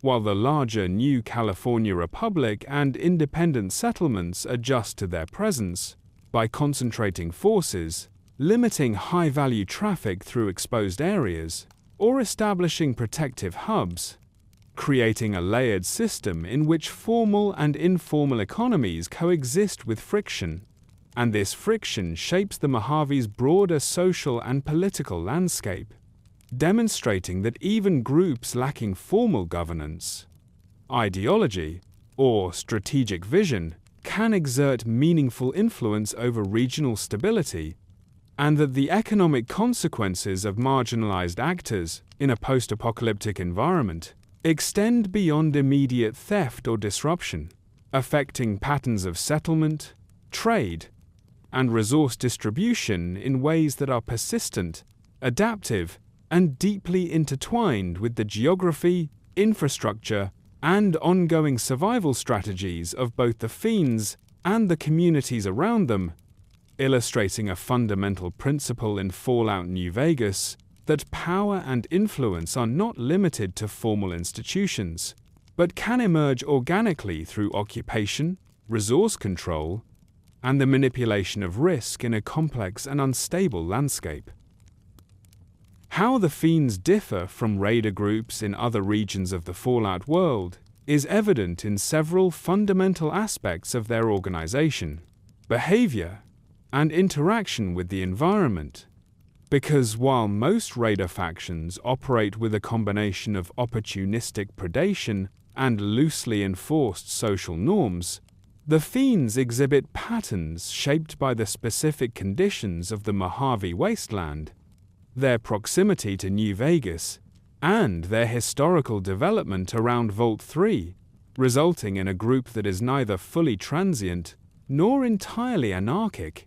while the larger New California Republic and independent settlements adjust to their presence by concentrating forces, limiting high-value traffic through exposed areas, or establishing protective hubs, creating a layered system in which formal and informal economies coexist with friction. And this friction shapes the Mojave's broader social and political landscape, demonstrating that even groups lacking formal governance, ideology, or strategic vision can exert meaningful influence over regional stability, and that the economic consequences of marginalized actors in a post-apocalyptic environment extend beyond immediate theft or disruption, affecting patterns of settlement, trade, and resource distribution in ways that are persistent, adaptive, and deeply intertwined with the geography, infrastructure, and ongoing survival strategies of both the Fiends and the communities around them, illustrating a fundamental principle in Fallout New Vegas that power and influence are not limited to formal institutions, but can emerge organically through occupation, resource control, and the manipulation of risk in a complex and unstable landscape. How the Fiends differ from raider groups in other regions of the Fallout world is evident in several fundamental aspects of their organization, behavior, and interaction with the environment. Because while most raider factions operate with a combination of opportunistic predation and loosely enforced social norms, the Fiends exhibit patterns shaped by the specific conditions of the Mojave Wasteland, their proximity to New Vegas, and their historical development around Vault 3, resulting in a group that is neither fully transient nor entirely anarchic,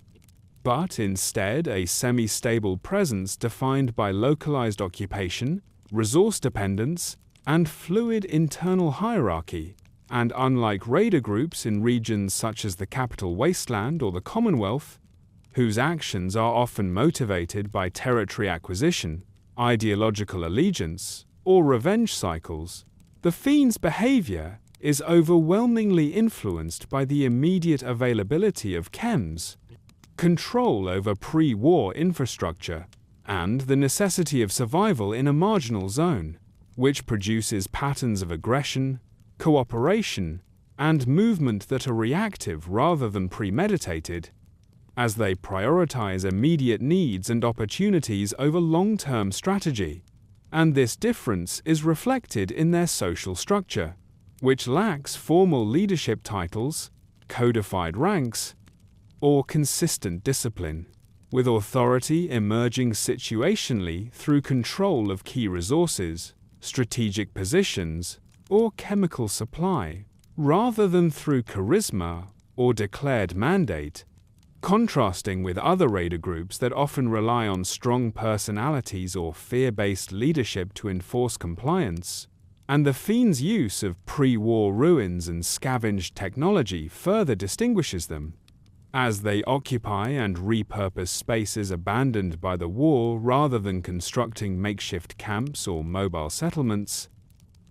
but instead a semi-stable presence defined by localized occupation, resource dependence, and fluid internal hierarchy. And unlike raider groups in regions such as the Capital Wasteland or the Commonwealth, whose actions are often motivated by territory acquisition, ideological allegiance, or revenge cycles, the Fiends' behavior is overwhelmingly influenced by the immediate availability of chems, control over pre-war infrastructure, and the necessity of survival in a marginal zone, which produces patterns of aggression, cooperation, and movement that are reactive rather than premeditated, as they prioritize immediate needs and opportunities over long-term strategy. And this difference is reflected in their social structure, which lacks formal leadership titles, codified ranks, or consistent discipline, with authority emerging situationally through control of key resources, strategic positions, or chemical supply, rather than through charisma or declared mandate, contrasting with other raider groups that often rely on strong personalities or fear-based leadership to enforce compliance. And the Fiends' use of pre-war ruins and scavenged technology further distinguishes them, as they occupy and repurpose spaces abandoned by the war rather than constructing makeshift camps or mobile settlements,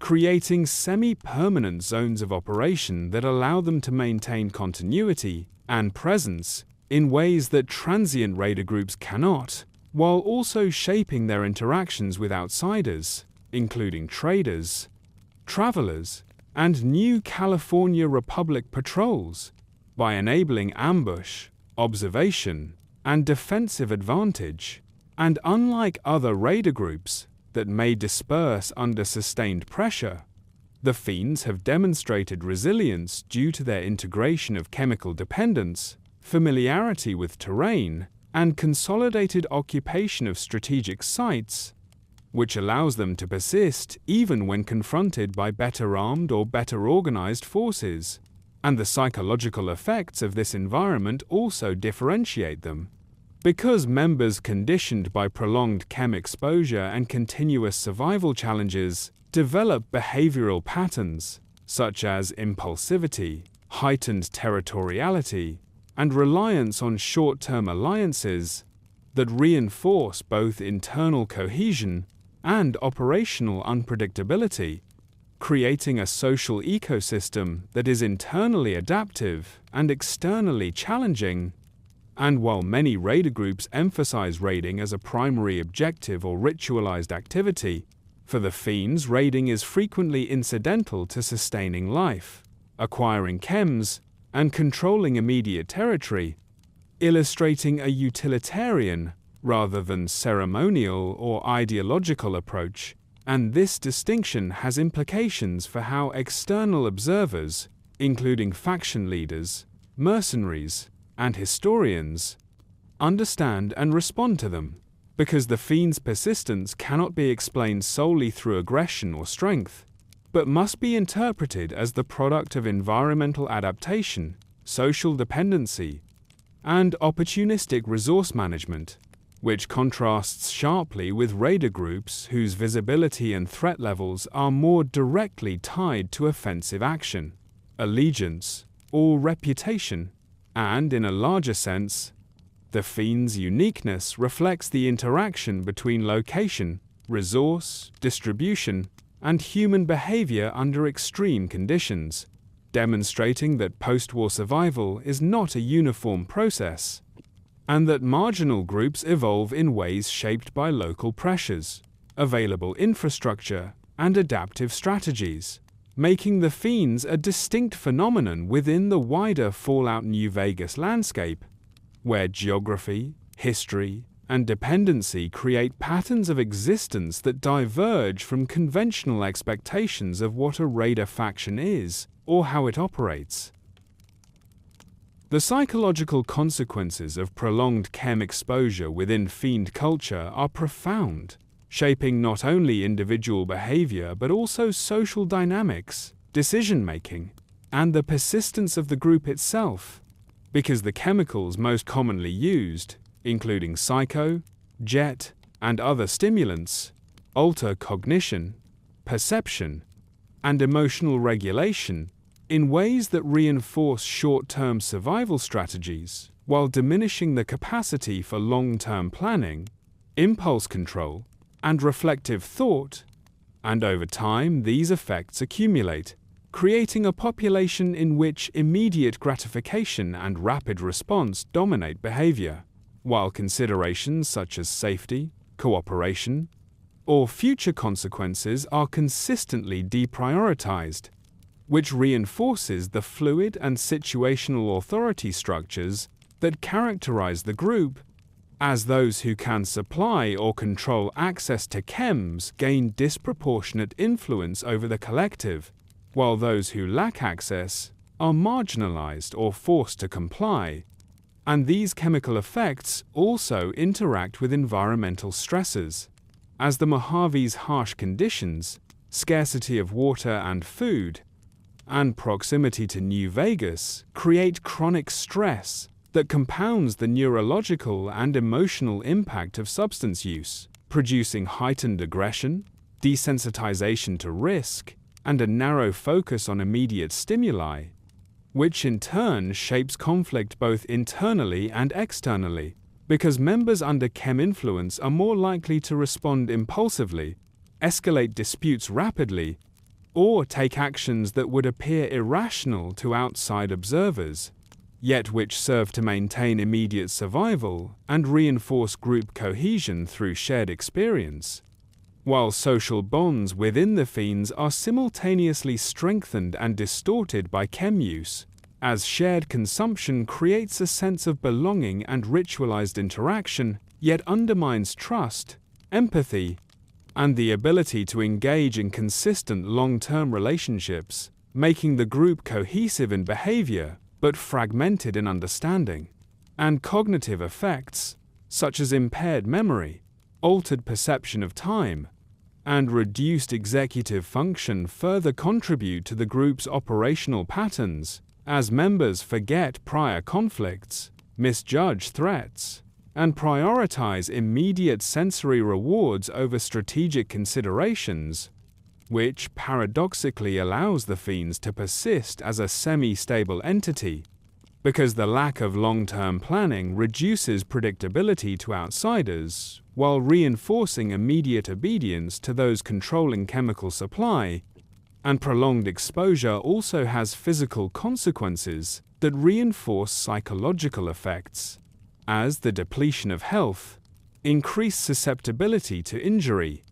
creating semi-permanent zones of operation that allow them to maintain continuity and presence in ways that transient raider groups cannot, while also shaping their interactions with outsiders, including traders, travelers, and new California Republic patrols, by enabling ambush, observation, and defensive advantage. And unlike other raider groups that may disperse under sustained pressure, the Fiends have demonstrated resilience due to their integration of chemical dependence, familiarity with terrain, and consolidated occupation of strategic sites, which allows them to persist even when confronted by better armed or better organized forces. And the psychological effects of this environment also differentiate them, because members conditioned by prolonged chem exposure and continuous survival challenges develop behavioral patterns such as impulsivity, heightened territoriality, and reliance on short-term alliances that reinforce both internal cohesion and operational unpredictability, creating a social ecosystem that is internally adaptive and externally challenging. And while many raider groups emphasize raiding as a primary objective or ritualized activity, for the Fiends, raiding is frequently incidental to sustaining life, acquiring chems, and controlling immediate territory, illustrating a utilitarian rather than ceremonial or ideological approach. And this distinction has implications for how external observers, including faction leaders, mercenaries, and historians, understand and respond to them, because the Fiends' persistence cannot be explained solely through aggression or strength, but must be interpreted as the product of environmental adaptation, social dependency, and opportunistic resource management, which contrasts sharply with raider groups whose visibility and threat levels are more directly tied to offensive action, allegiance, or reputation. And in a larger sense, the Fiends' uniqueness reflects the interaction between location, resource, distribution, and human behavior under extreme conditions, demonstrating that post-war survival is not a uniform process, and that marginal groups evolve in ways shaped by local pressures, available infrastructure, and adaptive strategies, making the Fiends a distinct phenomenon within the wider Fallout New Vegas landscape, where geography, history, and dependency create patterns of existence that diverge from conventional expectations of what a raider faction is or how it operates. The psychological consequences of prolonged chem exposure within Fiend culture are profound, shaping not only individual behavior but also social dynamics, decision-making, and the persistence of the group itself, because the chemicals most commonly used, including psycho, jet, and other stimulants, alter cognition, perception, and emotional regulation in ways that reinforce short-term survival strategies while diminishing the capacity for long-term planning, impulse control, and reflective thought. And over time, these effects accumulate, creating a population in which immediate gratification and rapid response dominate behavior, while considerations such as safety, cooperation, or future consequences are consistently deprioritized. which reinforces the fluid and situational authority structures that characterize the group, as those who can supply or control access to chems gain disproportionate influence over the collective, while those who lack access are marginalized or forced to comply. And these chemical effects also interact with environmental stresses, as the Mojave's harsh conditions, scarcity of water and food, and proximity to New Vegas create chronic stress that compounds the neurological and emotional impact of substance use, producing heightened aggression, desensitization to risk, and a narrow focus on immediate stimuli, which in turn shapes conflict both internally and externally, because members under chem influence are more likely to respond impulsively, escalate disputes rapidly, or take actions that would appear irrational to outside observers, yet which serve to maintain immediate survival and reinforce group cohesion through shared experience, while social bonds within the Fiends are simultaneously strengthened and distorted by chem use, as shared consumption creates a sense of belonging and ritualized interaction, yet undermines trust, empathy, and the ability to engage in consistent long-term relationships, making the group cohesive in behavior but fragmented in understanding. And cognitive effects, such as impaired memory, altered perception of time, and reduced executive function further contribute to the group's operational patterns, as members forget prior conflicts, misjudge threats, and prioritize immediate sensory rewards over strategic considerations, which paradoxically allows the Fiends to persist as a semi-stable entity, because the lack of long-term planning reduces predictability to outsiders, while reinforcing immediate obedience to those controlling chemical supply, and prolonged exposure also has physical consequences that reinforce psychological effects, as the depletion of health, increased susceptibility to injury,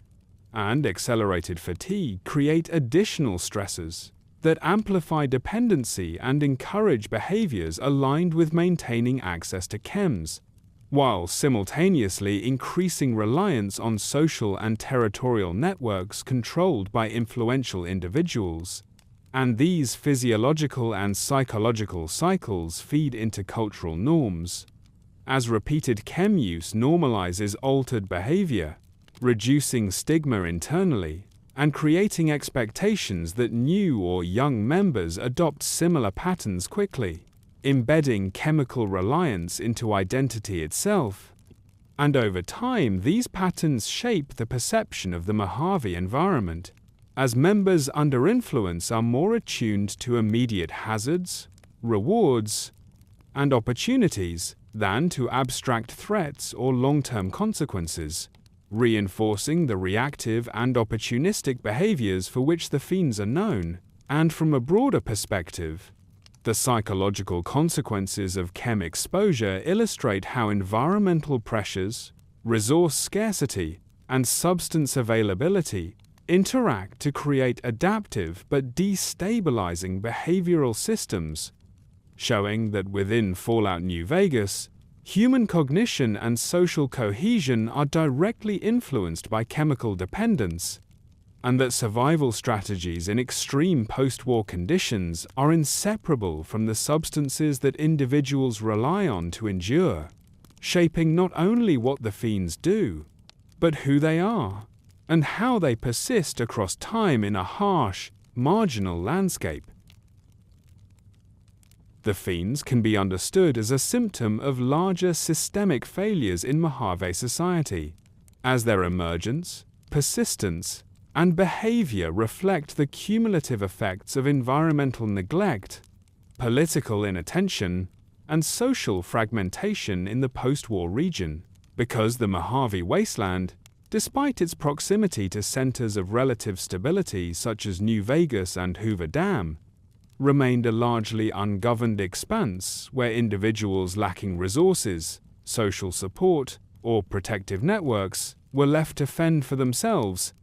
and accelerated fatigue create additional stresses that amplify dependency and encourage behaviors aligned with maintaining access to chems, while simultaneously increasing reliance on social and territorial networks controlled by influential individuals. And these physiological and psychological cycles feed into cultural norms, as repeated chem use normalizes altered behavior, reducing stigma internally, and creating expectations that new or young members adopt similar patterns quickly, embedding chemical reliance into identity itself. And over time, these patterns shape the perception of the Mojave environment, as members under influence are more attuned to immediate hazards, rewards, and opportunities than to abstract threats or long-term consequences, reinforcing the reactive and opportunistic behaviors for which the Fiends are known. And from a broader perspective, the psychological consequences of chem exposure illustrate how environmental pressures, resource scarcity, and substance availability interact to create adaptive but destabilizing behavioral systems, showing that within Fallout New Vegas, human cognition and social cohesion are directly influenced by chemical dependence, and that survival strategies in extreme post-war conditions are inseparable from the substances that individuals rely on to endure, shaping not only what the Fiends do, but who they are, and how they persist across time in a harsh, marginal landscape. The Fiends can be understood as a symptom of larger systemic failures in Mojave society, as their emergence, persistence, and behavior reflect the cumulative effects of environmental neglect, political inattention, and social fragmentation in the post-war region, because the Mojave Wasteland, despite its proximity to centers of relative stability such as New Vegas and Hoover Dam, remained a largely ungoverned expanse where individuals lacking resources, social support, or protective networks were left to fend for themselves,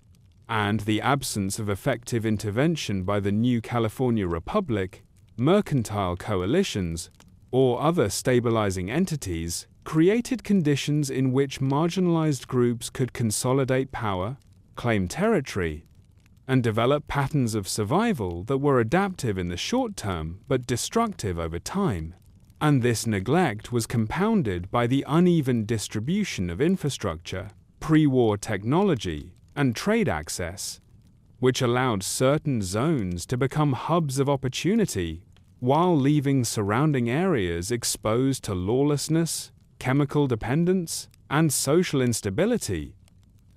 and the absence of effective intervention by the new California Republic, mercantile coalitions, or other stabilizing entities created conditions in which marginalized groups could consolidate power, claim territory, and develop patterns of survival that were adaptive in the short term but destructive over time. And this neglect was compounded by the uneven distribution of infrastructure, pre-war technology, and trade access, which allowed certain zones to become hubs of opportunity while leaving surrounding areas exposed to lawlessness, chemical dependence, and social instability.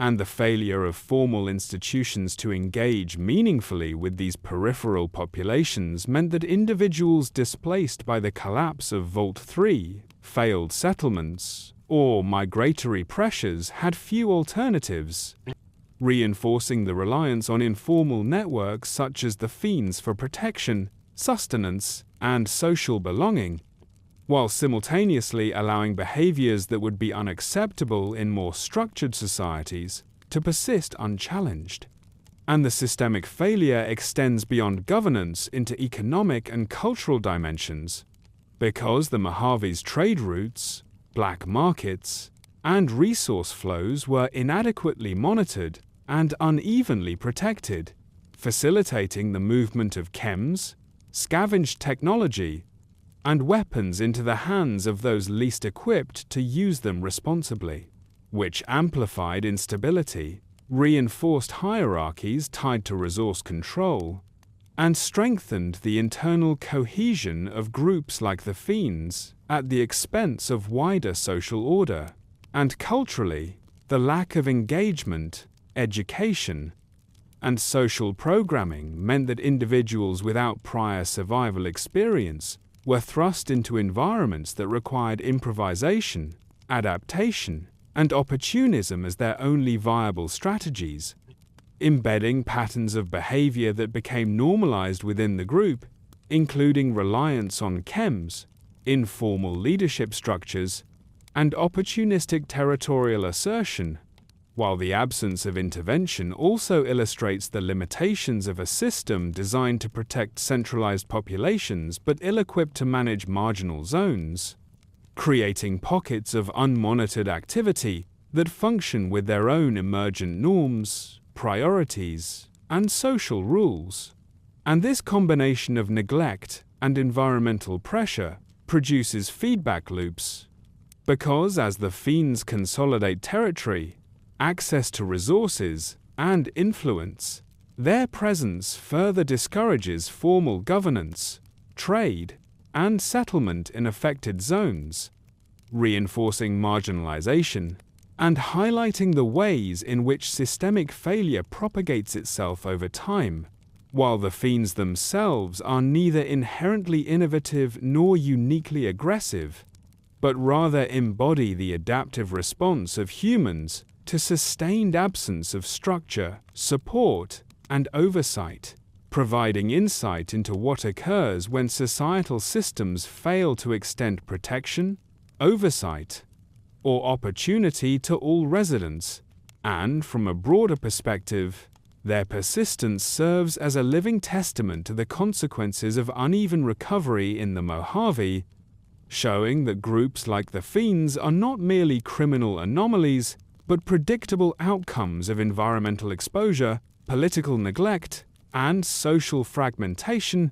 And the failure of formal institutions to engage meaningfully with these peripheral populations meant that individuals displaced by the collapse of Vault 3, failed settlements, or migratory pressures had few alternatives, reinforcing the reliance on informal networks such as the Fiends for protection, sustenance, and social belonging, while simultaneously allowing behaviors that would be unacceptable in more structured societies to persist unchallenged. And the systemic failure extends beyond governance into economic and cultural dimensions, because the Mojave's trade routes, black markets, and resource flows were inadequately monitored and unevenly protected, facilitating the movement of chems, scavenged technology, and weapons into the hands of those least equipped to use them responsibly, which amplified instability, reinforced hierarchies tied to resource control, and strengthened the internal cohesion of groups like the Fiends at the expense of wider social order. And culturally, the lack of engagement, education, and social programming meant that individuals without prior survival experience were thrust into environments that required improvisation, adaptation, and opportunism as their only viable strategies, embedding patterns of behavior that became normalized within the group, including reliance on chems, informal leadership structures, and opportunistic territorial assertion, while the absence of intervention also illustrates the limitations of a system designed to protect centralized populations but ill-equipped to manage marginal zones, creating pockets of unmonitored activity that function with their own emergent norms, priorities, and social rules. And this combination of neglect and environmental pressure produces feedback loops, because as the Fiends consolidate territory, access to resources, and influence, their presence further discourages formal governance, trade, and settlement in affected zones, reinforcing marginalization and highlighting the ways in which systemic failure propagates itself over time, while the Fiends themselves are neither inherently innovative nor uniquely aggressive, but rather embody the adaptive response of humans to sustained absence of structure, support, and oversight, providing insight into what occurs when societal systems fail to extend protection, oversight, or opportunity to all residents, and, from a broader perspective, their persistence serves as a living testament to the consequences of uneven recovery in the Mojave, showing that groups like the Fiends are not merely criminal anomalies, but predictable outcomes of environmental exposure, political neglect, and social fragmentation,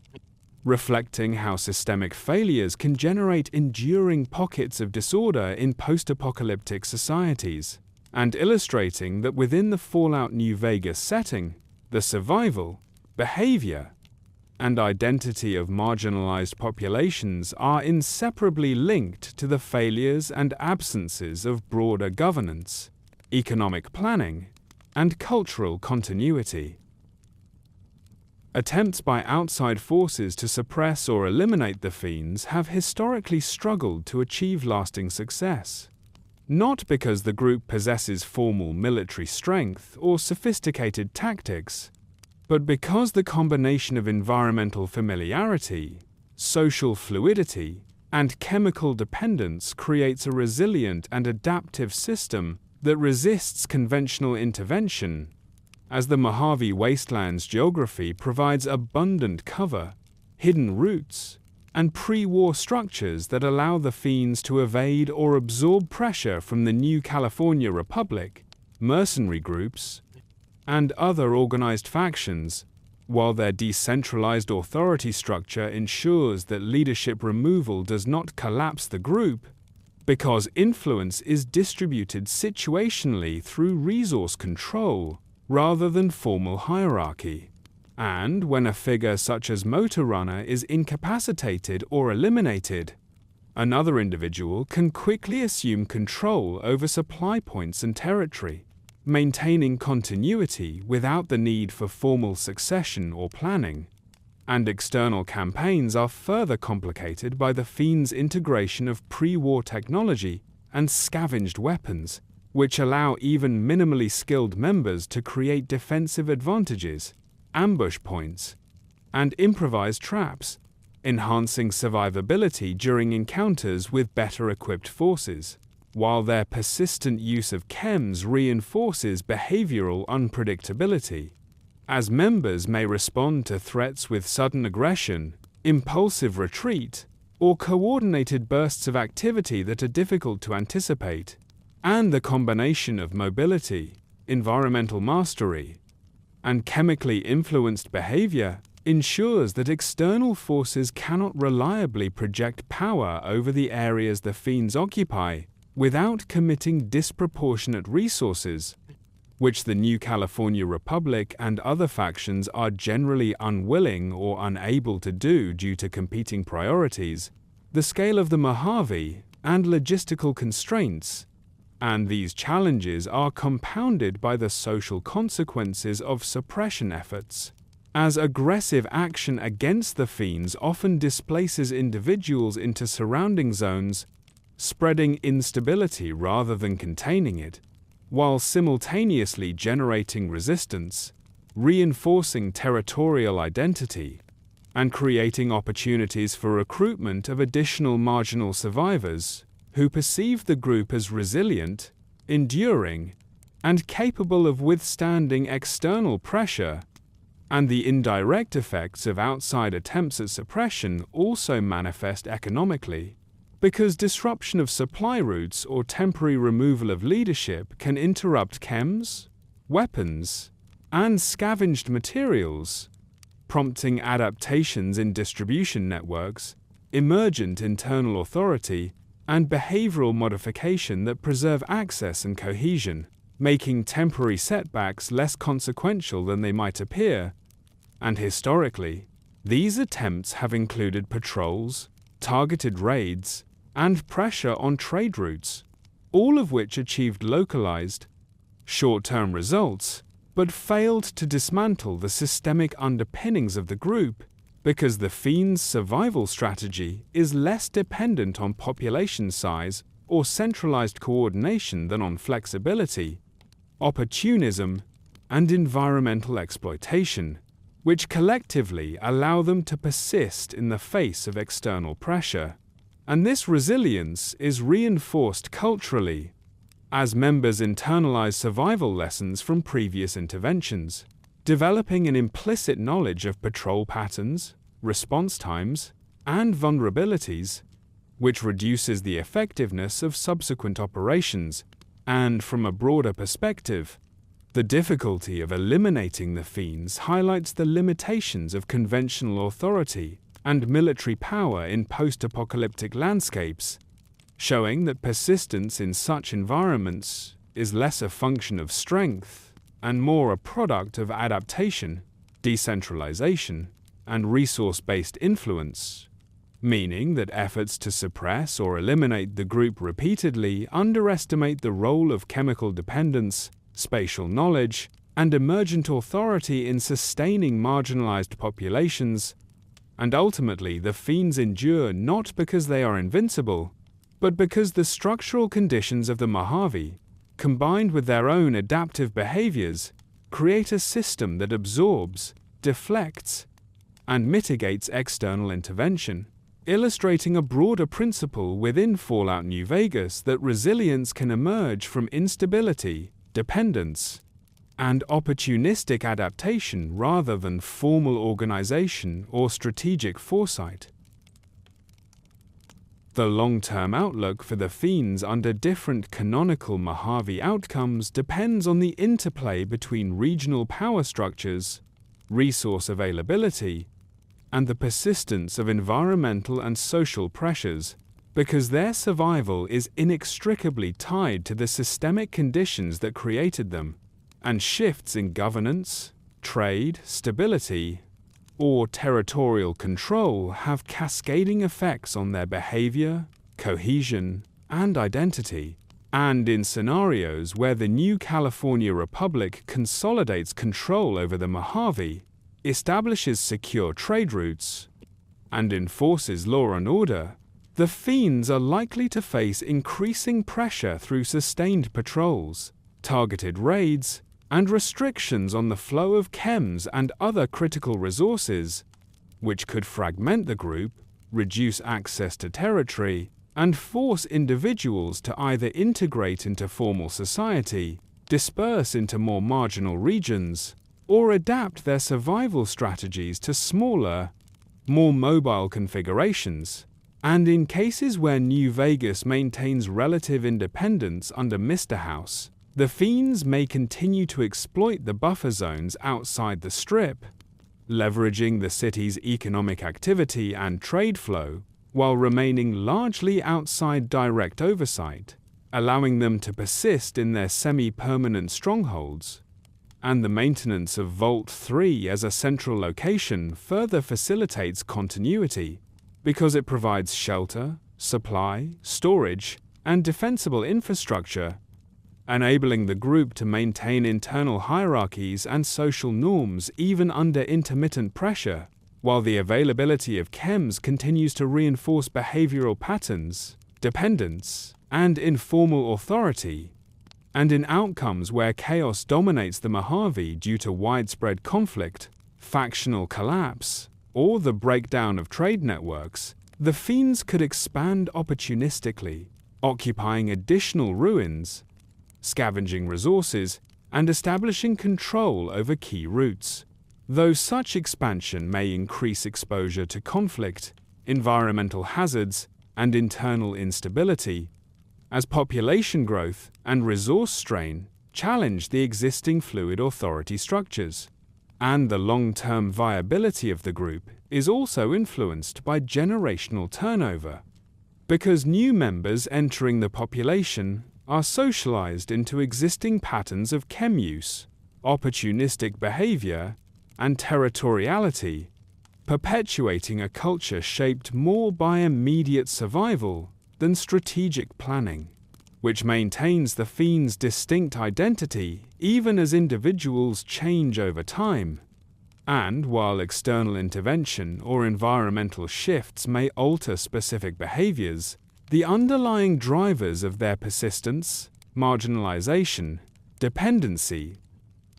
reflecting how systemic failures can generate enduring pockets of disorder in post-apocalyptic societies, and illustrating that within the Fallout New Vegas setting, the survival, behavior, and identity of marginalized populations are inseparably linked to the failures and absences of broader governance, economic planning, and cultural continuity. Attempts by outside forces to suppress or eliminate the Fiends have historically struggled to achieve lasting success, not because the group possesses formal military strength or sophisticated tactics, but because the combination of environmental familiarity, social fluidity, and chemical dependence creates a resilient and adaptive system that resists conventional intervention as the Mojave Wasteland's geography provides abundant cover, hidden routes, and pre-war structures that allow the Fiends to evade or absorb pressure from the new California Republic, mercenary groups, and other organized factions, while their decentralized authority structure ensures that leadership removal does not collapse the group, because influence is distributed situationally through resource control rather than formal hierarchy. And when a figure such as Motorrunner is incapacitated or eliminated, another individual can quickly assume control over supply points and territory, maintaining continuity without the need for formal succession or planning. And external campaigns are further complicated by the Fiends' integration of pre-war technology and scavenged weapons, which allow even minimally skilled members to create defensive advantages, ambush points, and improvised traps, enhancing survivability during encounters with better-equipped forces, while their persistent use of chems reinforces behavioral unpredictability, as members may respond to threats with sudden aggression, impulsive retreat, or coordinated bursts of activity that are difficult to anticipate, and the combination of mobility, environmental mastery, and chemically influenced behavior ensures that external forces cannot reliably project power over the areas the Fiends occupy without committing disproportionate resources, which the new California Republic and other factions are generally unwilling or unable to do due to competing priorities, the scale of the Mojave, and logistical constraints. And these challenges are compounded by the social consequences of suppression efforts, as aggressive action against the Fiends often displaces individuals into surrounding zones, spreading instability rather than containing it, while simultaneously generating resistance, reinforcing territorial identity, and creating opportunities for recruitment of additional marginal survivors who perceive the group as resilient, enduring, and capable of withstanding external pressure. And the indirect effects of outside attempts at suppression also manifest economically, because disruption of supply routes or temporary removal of leadership can interrupt chems, weapons, and scavenged materials, prompting adaptations in distribution networks, emergent internal authority, and behavioral modification that preserve access and cohesion, making temporary setbacks less consequential than they might appear. And historically, these attempts have included patrols, targeted raids, and pressure on trade routes, all of which achieved localized, short-term results, but failed to dismantle the systemic underpinnings of the group because the Fiends' survival strategy is less dependent on population size or centralized coordination than on flexibility, opportunism, and environmental exploitation, which collectively allow them to persist in the face of external pressure. And this resilience is reinforced culturally, as members internalize survival lessons from previous interventions, developing an implicit knowledge of patrol patterns, response times, and vulnerabilities, which reduces the effectiveness of subsequent operations. And from a broader perspective, the difficulty of eliminating the Fiends highlights the limitations of conventional authority and military power in post-apocalyptic landscapes, showing that persistence in such environments is less a function of strength and more a product of adaptation, decentralization, and resource-based influence, meaning that efforts to suppress or eliminate the group repeatedly underestimate the role of chemical dependence, spatial knowledge, and emergent authority in sustaining marginalized populations. And ultimately, the Fiends endure not because they are invincible, but because the structural conditions of the Mojave, combined with their own adaptive behaviors, create a system that absorbs, deflects, and mitigates external intervention, illustrating a broader principle within Fallout New Vegas that resilience can emerge from instability, dependence, and opportunistic adaptation rather than formal organization or strategic foresight. The long-term outlook for the Fiends under different canonical Mojave outcomes depends on the interplay between regional power structures, resource availability, and the persistence of environmental and social pressures, because their survival is inextricably tied to the systemic conditions that created them, and shifts in governance, trade, stability, or territorial control have cascading effects on their behavior, cohesion, and identity. And in scenarios where the new California Republic consolidates control over the Mojave, establishes secure trade routes, and enforces law and order, the Fiends are likely to face increasing pressure through sustained patrols, targeted raids, and restrictions on the flow of chems and other critical resources, which could fragment the group, reduce access to territory, and force individuals to either integrate into formal society, disperse into more marginal regions, or adapt their survival strategies to smaller, more mobile configurations. And in cases where New Vegas maintains relative independence under Mr. House, the Fiends may continue to exploit the buffer zones outside the Strip, leveraging the city's economic activity and trade flow while remaining largely outside direct oversight, allowing them to persist in their semi-permanent strongholds. And the maintenance of Vault 3 as a central location further facilitates continuity because it provides shelter, supply, storage, and defensible infrastructure, enabling the group to maintain internal hierarchies and social norms even under intermittent pressure, while the availability of chems continues to reinforce behavioral patterns, dependence, and informal authority. And in outcomes where chaos dominates the Mojave due to widespread conflict, factional collapse, or the breakdown of trade networks, the Fiends could expand opportunistically, occupying additional ruins, scavenging resources, and establishing control over key routes. Though such expansion may increase exposure to conflict, environmental hazards, and internal instability, as population growth and resource strain challenge the existing fluid authority structures. And the long-term viability of the group is also influenced by generational turnover, because new members entering the population are socialized into existing patterns of chem use, opportunistic behavior, and territoriality, perpetuating a culture shaped more by immediate survival than strategic planning, which maintains the Fiends' distinct identity even as individuals change over time. And while external intervention or environmental shifts may alter specific behaviors, the underlying drivers of their persistence, marginalization, dependency,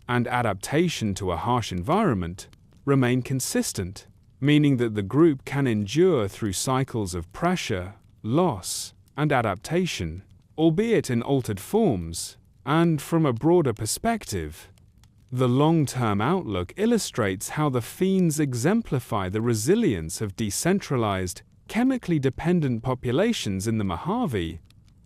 and adaptation to a harsh environment remain consistent, meaning that the group can endure through cycles of pressure, loss, and adaptation, albeit in altered forms. And from a broader perspective, the long-term outlook illustrates how the Fiends exemplify the resilience of decentralized, chemically dependent populations in the Mojave,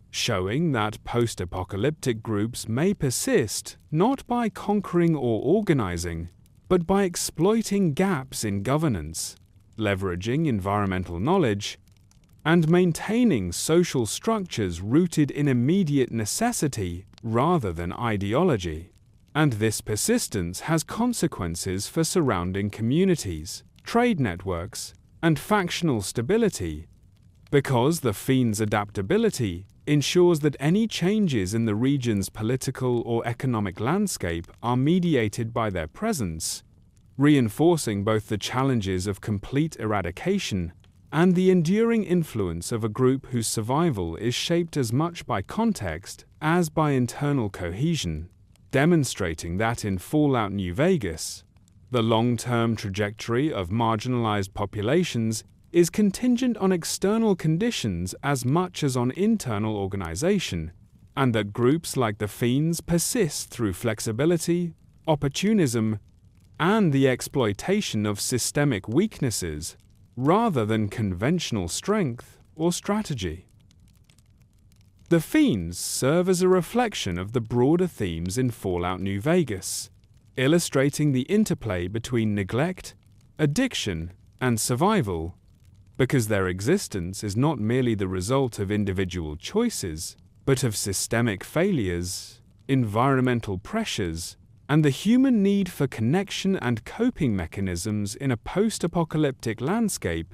showing that post-apocalyptic groups may persist not by conquering or organizing, but by exploiting gaps in governance, leveraging environmental knowledge, and maintaining social structures rooted in immediate necessity rather than ideology. And this persistence has consequences for surrounding communities, trade networks, and factional stability, because the Fiends' adaptability ensures that any changes in the region's political or economic landscape are mediated by their presence, reinforcing both the challenges of complete eradication and the enduring influence of a group whose survival is shaped as much by context as by internal cohesion, demonstrating that in Fallout New Vegas, the long-term trajectory of marginalized populations is contingent on external conditions as much as on internal organization, and that groups like the Fiends persist through flexibility, opportunism, and the exploitation of systemic weaknesses, rather than conventional strength or strategy. The Fiends serve as a reflection of the broader themes in Fallout New Vegas, illustrating the interplay between neglect, addiction, and survival, because their existence is not merely the result of individual choices, but of systemic failures, environmental pressures, and the human need for connection and coping mechanisms in a post-apocalyptic landscape.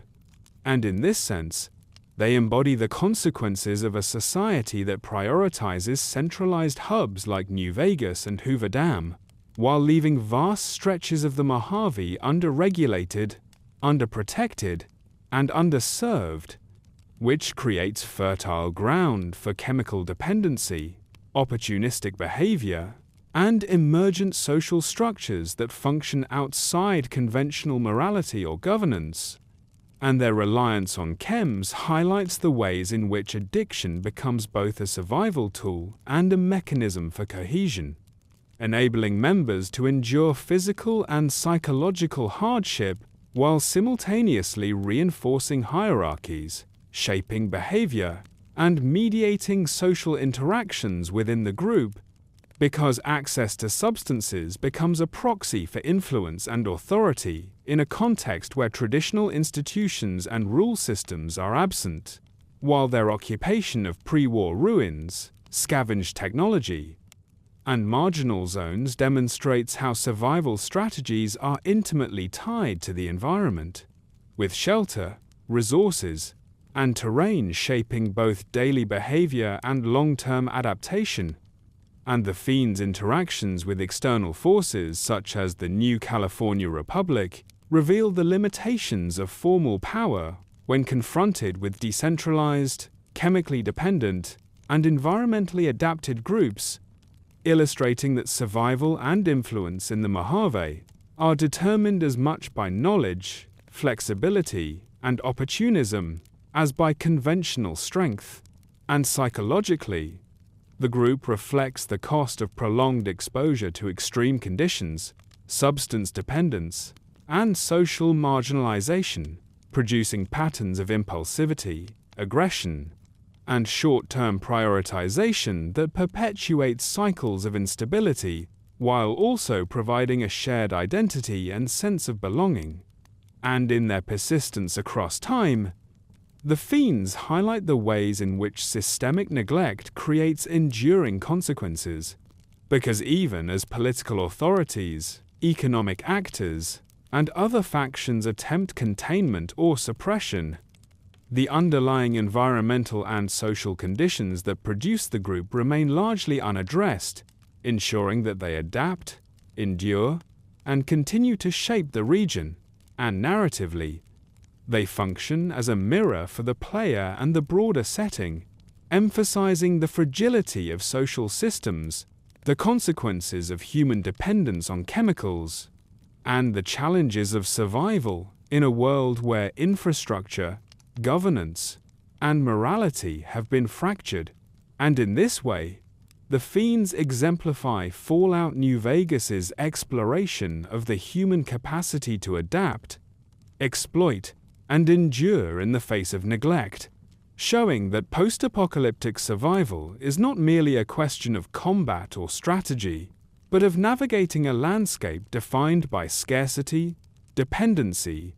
And in this sense, they embody the consequences of a society that prioritizes centralized hubs like New Vegas and Hoover Dam, while leaving vast stretches of the Mojave under-regulated, under-protected, and underserved, which creates fertile ground for chemical dependency, opportunistic behavior, and emergent social structures that function outside conventional morality or governance. And their reliance on chems highlights the ways in which addiction becomes both a survival tool and a mechanism for cohesion, enabling members to endure physical and psychological hardship while simultaneously reinforcing hierarchies, shaping behavior, and mediating social interactions within the group, because access to substances becomes a proxy for influence and authority in a context where traditional institutions and rule systems are absent, while their occupation of pre-war ruins, scavenged technology, and marginal zones demonstrates how survival strategies are intimately tied to the environment, with shelter, resources, and terrain shaping both daily behavior and long-term adaptation. And the Fiends' interactions with external forces such as the New California Republic reveal the limitations of formal power when confronted with decentralized, chemically dependent, and environmentally adapted groups, illustrating that survival and influence in the Mojave are determined as much by knowledge, flexibility, and opportunism as by conventional strength. And psychologically, the group reflects the cost of prolonged exposure to extreme conditions, substance dependence, and social marginalization, producing patterns of impulsivity, aggression, and short-term prioritization that perpetuate cycles of instability while also providing a shared identity and sense of belonging. And in their persistence across time, the Fiends highlight the ways in which systemic neglect creates enduring consequences, because even as political authorities, economic actors, and other factions attempt containment or suppression, the underlying environmental and social conditions that produce the group remain largely unaddressed, ensuring that they adapt, endure, and continue to shape the region, and narratively, they function as a mirror for the player and the broader setting, emphasizing the fragility of social systems, the consequences of human dependence on chemicals, and the challenges of survival in a world where infrastructure, governance, and morality have been fractured. And in this way, the Fiends exemplify Fallout New Vegas's exploration of the human capacity to adapt, exploit, and endure in the face of neglect, showing that post-apocalyptic survival is not merely a question of combat or strategy, but of navigating a landscape defined by scarcity, dependency,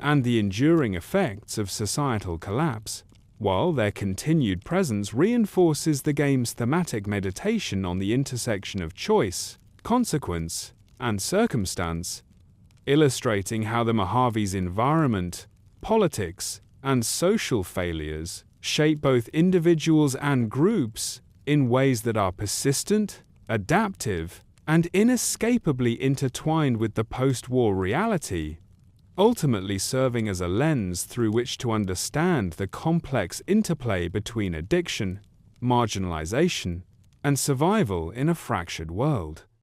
and the enduring effects of societal collapse, while their continued presence reinforces the game's thematic meditation on the intersection of choice, consequence, and circumstance, illustrating how the Mojave's environment, politics, and social failures shape both individuals and groups in ways that are persistent, adaptive, and inescapably intertwined with the post-war reality, ultimately serving as a lens through which to understand the complex interplay between addiction, marginalization, and survival in a fractured world.